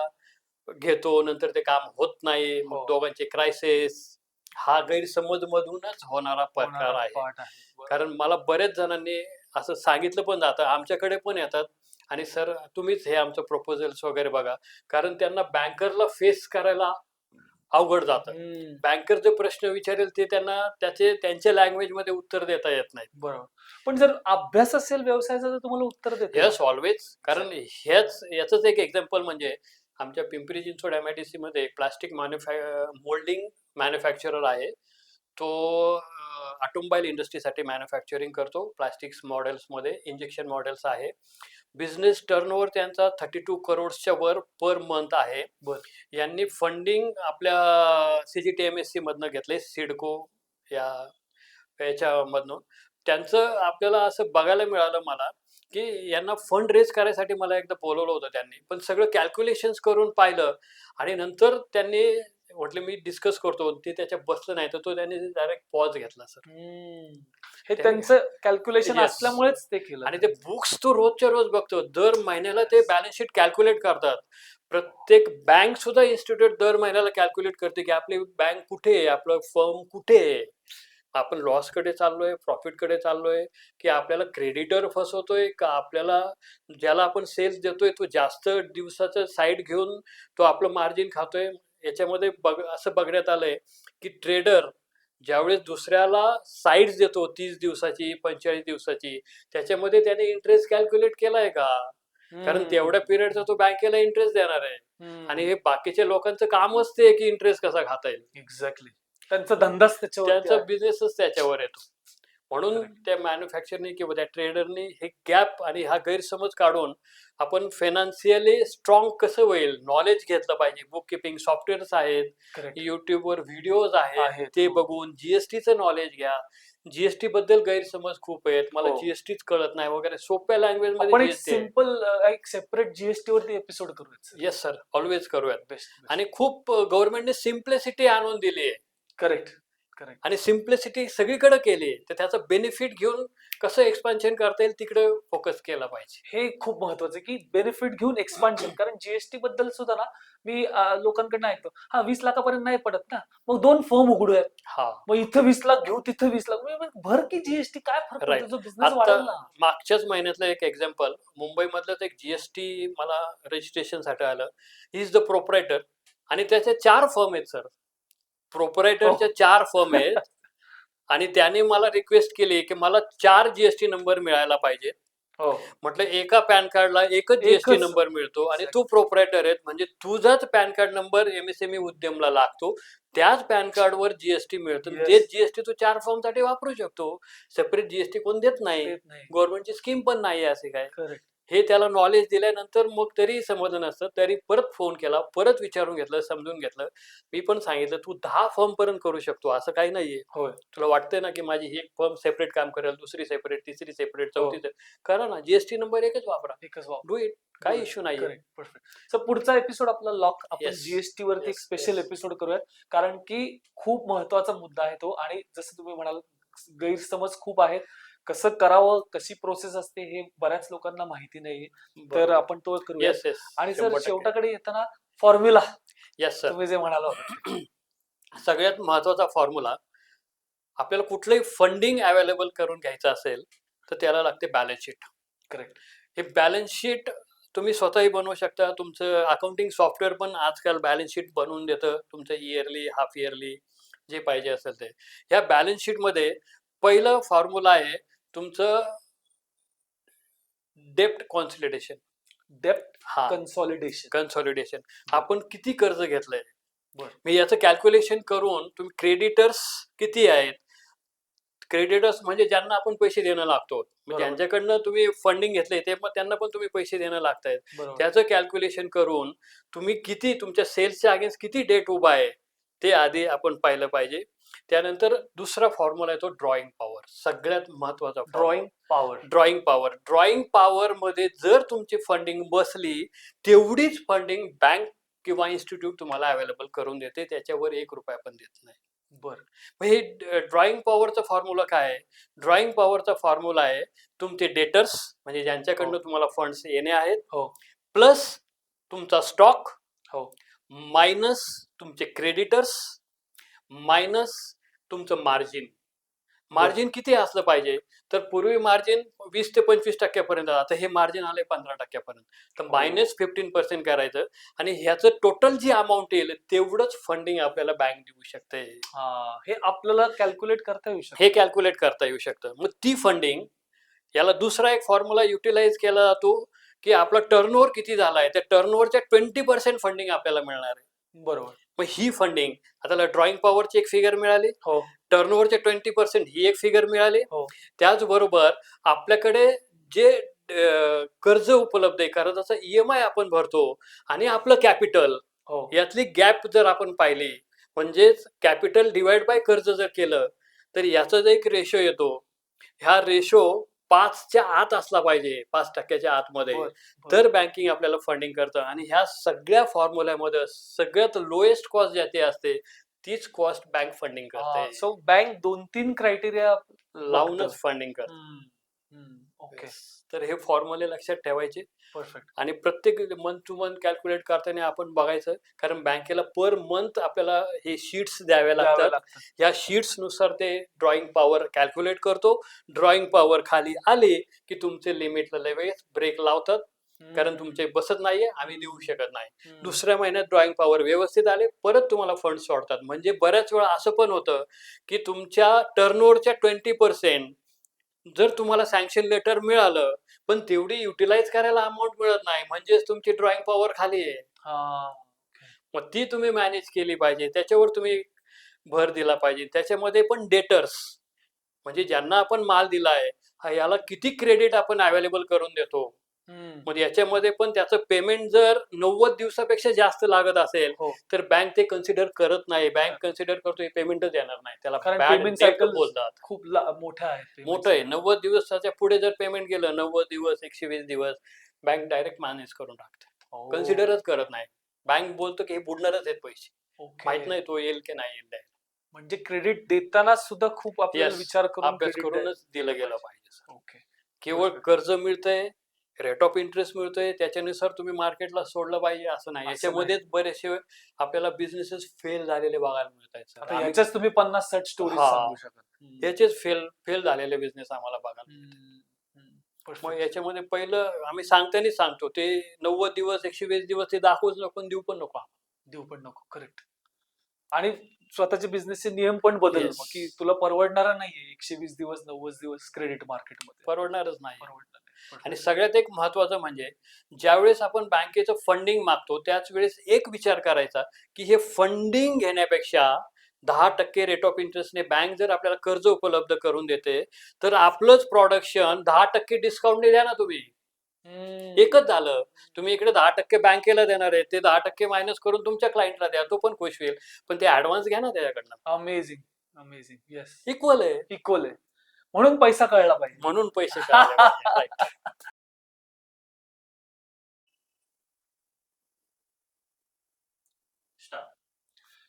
घेतो, नंतर ते काम होत नाही. मग हो. दोघांचे क्रायसिस. हा गैरसमज मधूनच होणारा प्रकार आहे. पार्ट आहे. बरं. कारण मला बरेच जणांनी असं सांगितलं पण जातं, आमच्याकडे पण येतात आणि सर तुम्हीच हे आमचं प्रपोजल्स वगैरे बघा. कारण त्यांना बँकरला फेस करायला अवघड जातं. बँकर जे प्रश्न विचारेल ते त्यांना त्यांच्या लँग्वेज मध्ये उत्तर देता येत नाही. बरोबर. पण जर अभ्यास असेल व्यवसायाचा तर तुम्हाला उत्तर देते. Yes, always. कारण याचंच एक एक्झाम्पल म्हणजे आमच्या पिंपरी चिंचवड MIDC मध्ये एक प्लास्टिक मोल्डिंग मॅन्युफॅक्चरर आहे. तो ऑटोमोबाईल इंडस्ट्रीसाठी मॅन्युफॅक्चरिंग करतो. प्लास्टिक्स मॉडेल्समध्ये इंजेक्शन मॉडेल्स आहे. बिझनेस टर्नओव्हर त्यांचा 32 करोडच्या वर पर मंथ आहे. बर. यांनी फंडिंग आपल्या CGTMSC मधनं घेतले, सिडको याच्यामधनं. त्यांचं आपल्याला असं बघायला मिळालं मला की यांना फंड रेज करायसाठी मला एकदा बोलवलं होतं त्यांनी. पण सगळं कॅल्क्युलेशन्स करून पाहिलं आणि नंतर त्यांनी म्हटलं मी डिस्कस करतो. ते त्याच्या बसलं नाही तर त्यांनी डायरेक्ट पॉज घेतला सर. हे त्यांचं कॅल्क्युलेशन Yes. असल्यामुळेच ते केलं. आणि ते बुक्स तो रोजच्या रोज बघतो. दर महिन्याला ते बॅलन्स शीट कॅल्क्युलेट करतात. प्रत्येक बँक सुद्धा इन्स्टिट्यूट दर महिन्याला कॅल्क्युलेट करते की आपली बँक कुठे आहे, आपलं फर्म कुठे आहे, आपण लॉस कडे चाललोय, प्रॉफिट कडे चाललोय, की आपल्याला क्रेडिटर फसवतोय का, आपल्याला ज्याला आपण सेल्स देतोय तो जास्त दिवसाचं साईड घेऊन तो आपलं मार्जिन खातोय. याच्यामध्ये असं बघण्यात आलंय की ट्रेडर ज्यावेळेस दुसऱ्याला साईड्स देतो 30 दिवसाची 45 दिवसाची, त्याच्यामध्ये त्याने इंटरेस्ट कॅल्क्युलेट केलाय का? कारण तेवढ्या पिरियडचा तो बँकेला इंटरेस्ट देणार आहे आणि हे बाकीच्या लोकांचं कामच ते की इंटरेस्ट कसा खाता येईल. एक्झॅक्टली. त्यांचा धंदाच त्याच्यावर. त्यांचा बिझनेसच त्याच्यावर येतो. म्हणून Correct. त्या मॅन्युफॅक्चरनी किंवा त्या ट्रेडरनी हे गॅप आणि हा गैरसमज काढून आपण फायनान्शियली स्ट्रॉंग कसं होईल नॉलेज घेतलं पाहिजे. बुक किपिंग सॉफ्टवेअर्स आहेत, Correct. युट्यूबवर व्हिडिओज आहेत, आहेत, ते हो. बघून जीएसटीचं नॉलेज घ्या. जीएसटी बद्दल गैरसमज खूप आहेत, मला हो. जीएसटीच कळत नाही वगैरे, सोप्या लँग्वेज आपण मध्ये एक जीएसटी आहे. सिंपल एक सेपरेट जीएसटी वरती एपिसोड करूयात. येस सर, ऑलवेज करूयात. बेस्ट. आणि खूप गव्हर्नमेंटने सिम्प्लिसिटी आणून दिली आहे करेक्ट. करेक्ट. आणि सिम्प्लिसिटी सगळीकडे केली आहे. तर त्याचा बेनिफिट घेऊन कसं एक्सपान्शन करता येईल तिकडे फोकस केला पाहिजे. हे खूप महत्वाचं आहे की बेनिफिट घेऊन एक्सपान्शन. कारण जीएसटी बद्दल सुद्धा ना मी लोकांकडनं ऐकतो, हा 20 लाखापर्यंत नाही पडत ना, मग 2 फर्म उघडूयात, हा, मग इथं 20 लाख घेऊ तिथं 20 लाख. मी म्हणतो, भर की जीएसटी काय फरक Right. पडतो, जो बिझनेस वाढेल ना. आता मागच्याच महिन्यातलं एक एक्झाम्पल, मुंबईमधलंच एक जीएसटी मला रजिस्ट्रेशन साठी आलं. ही इज द प्रोपरायटर आणि त्याच्या 4 फर्म आहेत सर. प्रोपरायटरच्या 4 फर्म आहेत आणि त्याने मला रिक्वेस्ट केली की मला 4 जीएसटी नंबर मिळायला पाहिजे. हो. म्हटलं एका पॅन कार्डला एकच जीएसटी एकच. नंबर मिळतो आणि Exactly. तू प्रोप्रायटर आहे म्हणजे तुझाच पॅन कार्ड नंबर एमएसएमई उद्यमला लागतो. त्याच पॅन कार्डवर जीएसटी मिळतं. Yes. तेच जीएसटी तू 4 फॉर्मसाठी वापरू शकतो. सेपरेट जीएसटी कोण देत नाही. देत नाही. गव्हर्नमेंटची स्कीम पण नाही आहे असे काय. करेक्ट. हे त्याला नॉलेज दिल्यानंतर मग तरी समजलं नसतं. तरी परत फोन केला, परत विचारून घेतलं, समजून घेतलं. मी पण सांगितलं, "तू 10 फर्म पर्यंत करू शकतो, असं काही नाहीये. होय. तुला वाटतंय ना, की माझी ही एक फर्म सेपरेट काम करेल, दुसरी सेपरेट, तिसरी सेपरेट, हो. चौथी करा ना. जीएसटी नंबर एकच वापरा. एकच वाव. Do it. काही इश्यू नाहीये." करेक्ट. परफेक्ट. सो पुढचा एपिसोड आपला लॉक आपण Yes. जीएसटी वरती एक Yes, स्पेशल yes. एपिसोड करूयात, कारण की खूप महत्वाचा मुद्दा आहे तो. आणि जसं तुम्ही म्हणाल, गैरसमज खूप आहेत. कसं करावं, कशी प्रोसेस असते हे बऱ्याच लोकांना माहिती नाहीये. तर बरोबर. आपण तो करूयात. Yes, yes. आणि सर 100% शेवटाकडे येताना फॉर्म्युला येस सर. तुम्ही जे म्हणाला होता. सगळ्यात महत्त्वाचा फॉर्म्युला आपल्याला कुठलंही फंडिंग अवेलेबल करून घ्यायचं असेल, तर त्याला लागते बॅलन्स शीट. करेक्ट. हे बॅलन्स शीट तुम्ही स्वतःही बनवू शकता. तुमचं अकाउंटिंग सॉफ्टवेअर पण आजकाल बॅलन्स शीट बनवून देतं. तुमचं इयरली, हाफ इयरली जे पाहिजे असेल ते. ह्या बॅलन्स शीटमध्ये पहिलं फॉर्म्युला आहे तुमचं डेप्ट कॉन्सॉलिडेशन. डेप्ट हां, कन्सॉलिडेशन. कन्सॉलिडेशन. आपण किती कर्ज घेतलंय? बरं. मी याचं कॅल्क्युलेशन करून तुम्ही क्रेडिटर्स किती आहेत? क्रेडिटर्स म्हणजे ज्यांना आपण पैसे देणं लागतो. बरोबर. ज्यांच्याकडनं तुम्ही फंडिंग घेतलंय ते पण त्यांना पण तुम्ही पैसे देणं लागतायत. बरोबर. त्याचं कॅल्क्युलेशन करून तुम्ही किती तुमच्या सेल्सच्या अगेन्स्ट किती डेट उभा आहे, ते आधी आपण पाहिलं पाहिजे. त्यानंतर दुसरा फॉर्म्युला आहे तो ड्रॉइंग पॉवर. सगळ्यात महत्त्वाचा drawing power. Drawing power. Drawing पॉवरमध्ये जर तुमची फंडिंग बसली, तेवढीच फंडिंग बँक किंवा इन्स्टिट्यूट तुम्हाला अवेलेबल करून देते. त्याच्यावर ₹1 पण देत नाही. बरं. मग हे ड्रॉइंग पॉवरचा फॉर्म्युला काय आहे? ड्रॉइंग पॉवरचा फॉर्म्युला आहे तुमचे डेटर्स म्हणजे ज्यांच्याकडनं हो. तुम्हाला फंड्स येणे आहेत, हो. प्लस तुमचा स्टॉक, हो. मायनस तुमचे क्रेडिटर्स, मायनस तुमचं मार्जिन. मार्जिन किती असलं पाहिजे? तर पूर्वी मार्जिन 20 ते 25% पर्यंत. आता हे मार्जिन आलंय 15% पर्यंत. तर हो. -15% करायचं आणि ह्याचं टोटल जी अमाउंट येईल तेवढंच फंडिंग आपल्याला बँक देऊ शकते. हां, हे आपल्याला कॅल्क्युलेट करता येऊ शकतं. हे कॅल्क्युलेट करता येऊ शकतं. मग ती फंडिंग याला दुसरा एक फॉर्म्युला युटिलाइज केला जातो, की आपला टर्नओव्हर किती झालाय, त्या टर्नओव्हरच्या 20% फंडिंग आपल्याला मिळणार आहे. बरोबर. मग ही फंडिंग आता ड्रॉइंग पॉवरची एक फिगर मिळाली, हो. टर्नओव्हरचे 20% ही एक फिगर मिळाली. हो. त्याचबरोबर आपल्याकडे जे कर्ज उपलब्ध आहे, कर्जाचा ईएमआय आपण भरतो आणि आपलं कॅपिटल हो. यातली गॅप जर आपण पाहिली, म्हणजेच कॅपिटल डिवाइड बाय कर्ज जर केलं, तर याचा जो एक रेशो येतो, ह्या रेशो 5च्या आत असला पाहिजे, 5%च्या आतमध्ये. बरं. बरं. तर बँकिंग आपल्याला फंडिंग करतं आणि ह्या सगळ्या फॉर्म्युल्यामध्ये सगळ्यात लोएस्ट कॉस्ट ज्याची असते, तीच कॉस्ट बँक फंडिंग करते. सो बँक 2-3 क्रायटेरिया लावूनच फंडिंग करते. ओके. तर हे फॉर्म्युले लक्षात ठेवायचे परफेक्ट. आणि प्रत्येक मंथ टू मंथ कॅल्क्युलेट करताना आपण बघायचं, कारण बँकेला पर मंथ आपल्याला हे शीट्स द्यावे लागतात. या शीट्सनुसार ते ड्रॉइंग पॉवर कॅल्क्युलेट करतो. ड्रॉइंग पॉवर खाली आली की तुमचे लिमिटला लगेच ब्रेक लावतात, कारण तुमचे बसत नाहीये, आम्ही देऊ शकत नाही. दुसऱ्या महिन्यात ड्रॉइंग पॉवर व्यवस्थित आले, परत तुम्हाला फंड सोडतात. म्हणजे बऱ्याच वेळा असं पण होतं की तुमच्या टर्नओव्हरच्या 20% जर तुम्हाला सँक्शन लेटर मिळालं, पण तेवढी युटिलाइज करायला अमाउंट मिळत नाही, म्हणजेच तुमची ड्रॉइंग पॉवर खाली आहे. मग ती तुम्ही मॅनेज केली पाहिजे. त्याच्यावर तुम्ही भर दिला पाहिजे. त्याच्यामध्ये पण डेटर्स म्हणजे ज्यांना आपण माल दिलाय, याला किती क्रेडिट आपण अवेलेबल करून देतो. मग याच्यामध्ये पण त्याचं पेमेंट जर 90 दिवसापेक्षा जास्त लागत असेल, हो. तर बँक ते कन्सिडर करत नाही. बँक कन्सिडर करतो हे पेमेंटच येणार नाही. त्याला कारण बॅड पेमेंट डेट सायकल बोलतात. खूप मोठं आहे. मोठं आहे. 90 दिवसाच्या पुढे जर पेमेंट गेलं, 90 दिवस, 120 दिवस, बँक डायरेक्ट मॅनेज करून टाकते. कन्सिडरच करत नाही. बँक बोलतो की हे बुडणारच आहेत पैसे. माहित नाही तो येईल की नाही येईल. म्हणजे क्रेडिट देताना सुद्धा खूप आपल्याला विचार करून अभ्यास करूनच दिलं गेलं पाहिजे. ओके. केवळ कर्ज मिळतंय, रेट ऑफ इंटरेस्ट मिळतोय, त्याच्यानुसार तुम्ही मार्केटला सोडलं पाहिजे असं नाही. याच्यामध्येच बरेचसे आपल्याला बिझनेसेस फेल झालेले बघायला मिळतात. आता याच्याच तुम्ही 50-60 स्टोरीज सांगू शकता. याचेच फेल झालेले बिझनेस आम्हाला बघायला मिळतात. मग याच्यामध्ये पहिलं आम्ही सांगतानाच सांगतो, ते 90 दिवस, 120 दिवस ते दाखवूच नको, देऊ पण नको. करेक्ट. आणि स्वतःच्या बिझनेसचे नियम पण बदल, की तुला परवडणारा नाहीये 120 दिवस, 90 दिवस क्रेडिट मार्केटमध्ये. परवडणारच नाही. आणि सगळ्यात एक महत्वाचं म्हणजे ज्यावेळेस आपण बँकेचं फंडिंग मागतो त्याच वेळेस एक विचार करायचा की हे फंडिंग घेण्यापेक्षा 10% रेट ऑफ इंटरेस्टने बँक जर आपल्याला कर्ज उपलब्ध करून देते तर आपलंच प्रोडक्शन 10% डिस्काउंटने द्या ना तुम्ही. एकच झालं. तुम्ही इकडे 10% बँकेला देणार आहे, ते 10% मायनस करून तुमच्या क्लायंटला द्या, तो पण खुश होईल. पण ते ऍडव्हान्स घ्या ना त्याच्याकडनं. Amazing, amazing. येस, इक्वल आहे. इक्वल आहे. म्हणून पैसा कळला पाहिजे. म्हणून पैसे कळाले पाहिजे. Right.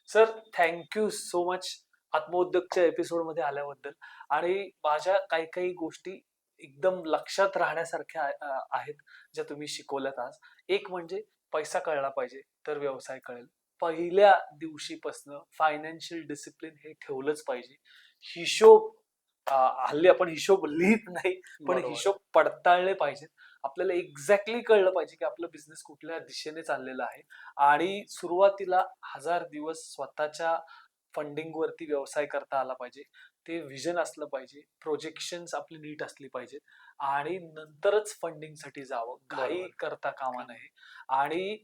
Sir, thank you so much आत्मोद्योगच्या एपिसोडमध्ये आल्याबद्दल. आणि माझ्या काही काही गोष्टी एकदम लक्षात राहण्यासारख्या आहेत ज्या तुम्ही शिकवल्यात आज. एक म्हणजे पैसा कळला पाहिजे तर व्यवसाय कळेल. पहिल्या दिवशीपासनं फायनान्शियल डिसिप्लिन हे ठेवलंच पाहिजे. हिशोब हल्ली आपण हिशोब लिहित नाही, पण बरोबर. हिशोब पडताळले पाहिजेत. आपल्याला एक्झॅक्टली कळलं पाहिजे की आपलं बिझनेस कुठल्या दिशेने चाललेला आहे. आणि सुरुवातीला 1000 दिवस स्वतःच्या फंडिंग वरती व्यवसाय करता आला पाहिजे. ते विजन असलं पाहिजे, प्रोजेक्शन्स आपली नीट असली पाहिजेत आणि नंतरच फंडिंगसाठी जावं. घाई बरोबर. करता कामा नये. आणि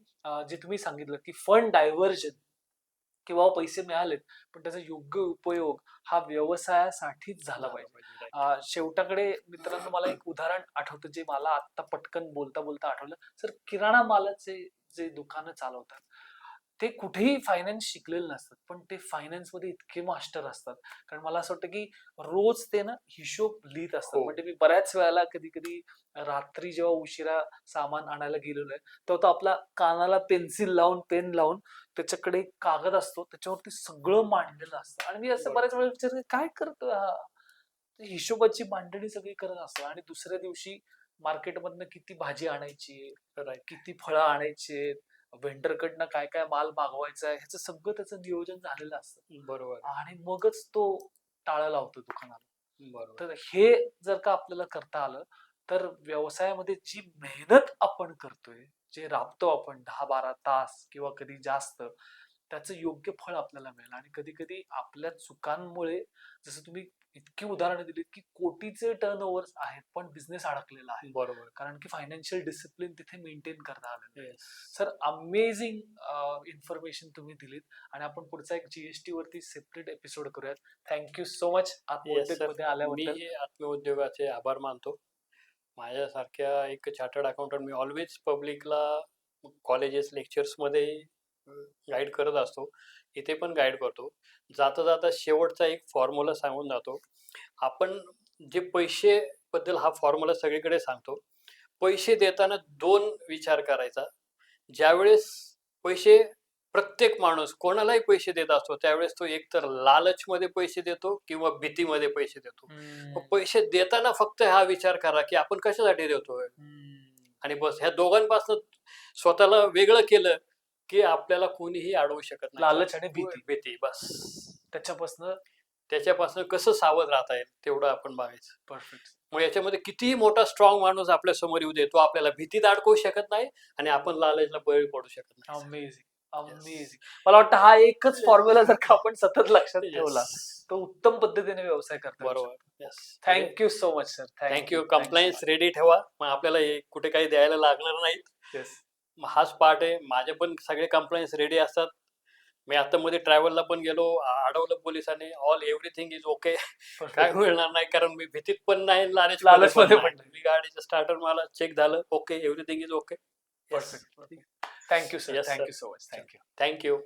जे तुम्ही सांगितलं की फंड डायव्हर्जन किंवा पैसे मिळालेत पण त्याचा योग्य उपयोग हा व्यवसायासाठीच झाला पाहिजे. Right. शेवटाकडे मित्रांनो मला एक उदाहरण आठवतं जे मला आत्ता पटकन बोलता बोलता आठवलं. सर, किराणा मालाचे जे दुकानं चालवतात ते कुठेही फायनान्स शिकलेले नसतात, पण ते फायनान्स मध्ये इतके मास्टर असतात. कारण मला असं वाटतं की रोज ते ना हिशोब लिहित असतात. हो. म्हणजे मी बऱ्याच वेळेला कधी कधी रात्री जेव्हा उशिरा सामान आणायला गेलेलो आहे तेव्हा तो आपला कानाला पेन्सिल लावून पेन लावून त्याच्याकडे एक कागद असतो त्याच्यावरती सगळं मांडलेलं असतं. आणि मी असं बरोबर. बऱ्याच वेळा विचार काय करतो हा. ते हिशोबाची मांडणी सगळी करत असतो. आणि दुसऱ्या दिवशी मार्केटमधनं किती भाजी आणायची, Right. किती फळं आणायची, व्हेंडर कडनं काय काय माल मागवायचा आहे, ह्याचं सगळं त्याचं नियोजन झालेलं असतं. बरोबर. आणि मगच तो टाळं लावतो दुकानाला. बरोबर. तर हे जर का आपल्याला करता आलं तर व्यवसायामध्ये जी मेहनत आपण करतोय, जे राबतो आपण 10-12 तास किंवा कधी जास्त, त्याचं योग्य फळ आपल्याला मिळेल. आणि कधी कधी आपल्या चुकांमुळे, जसं तुम्ही इतकी उदाहरणं दिलीत की कोटीचे टर्नओव्हर आहेत पण बिझनेस अडकलेला आहे, बरोबर. कारण की फायनान्शियल डिसिप्लिन तिथे मेंटेन करता आलं नाही. Yes. सर, अमेझिंग इन्फॉर्मेशन तुम्ही दिलीत. आणि आपण पुढचा एक जीएसटी वरती सेपरेट एपिसोड करूयात. Thank you so much Yes, Atmodyog sir. मध्ये आल्याबद्दल. मी आत्मउद्योगाचे आभार मानतो. माझ्यासारख्या एक चार्टर्ड अकाउंटंट मी ऑलवेज पब्लिकला कॉलेजेस लेक्चर्समध्ये गाईड करत असतो. इथे पण गाईड करतो. जाता जाता शेवटचा एक फॉर्म्युला सांगून जातो. आपण जे पैसे बद्दल हा फॉर्म्युला सगळीकडे सांगतो. पैसे देताना 2 विचार करायचा. ज्यावेळेस पैसे प्रत्येक माणूस कोणालाही पैसे देत असतो त्यावेळेस तो एकतर लालचमध्ये पैसे देतो किंवा भीतीमध्ये पैसे देतो. मग पैसे देताना फक्त हा विचार करा की आपण कशासाठी देतोय आणि बस ह्या दोघांपासून स्वतःला वेगळं केलं की आपल्याला कोणीही अडवू शकत नाही. लालच आणि भीती. भीती बस. त्याच्यापासून कसं सावध राहता येईल तेवढं आपण बघायचं. परफेक्ट. मग याच्यामध्ये कितीही मोठा स्ट्रॉंग माणूस आपल्या समोर येऊ दे तो आपल्याला भीतीत अडकवू शकत नाही आणि आपण लालचला बळी पडू शकत नाही. Amazing, amazing. मला वाटतं हा एकच फॉर्म्युला जर का आपण सतत लक्षात ठेवला Yes. तर उत्तम पद्धतीने व्यवसाय करता येऊ शकतो. बरोबर. Yes. Thank you so much sir. Thank you. Compliance ready ठेवा. मग आपल्याला हे कुठे काही द्यायला लागणार नाहीत. येस. मग हाच पार्ट आहे. माझे पण सगळे कंप्लायन्स रेडी असतात. मी आता मध्ये ट्रॅव्हलला पण गेलो, अडवलं पोलिसांनी. All everything is okay. काय मिळणार नाही कारण मी भीतीत पण नाही, लालचमध्ये लालचमध्ये पण पण नाही. मी गाडीचं स्टार्टर मला चेक झालं. Okay, everything is okay. Perfect. Thank you sir. Yes, sir. Thank you so much. Thank you. Thank you.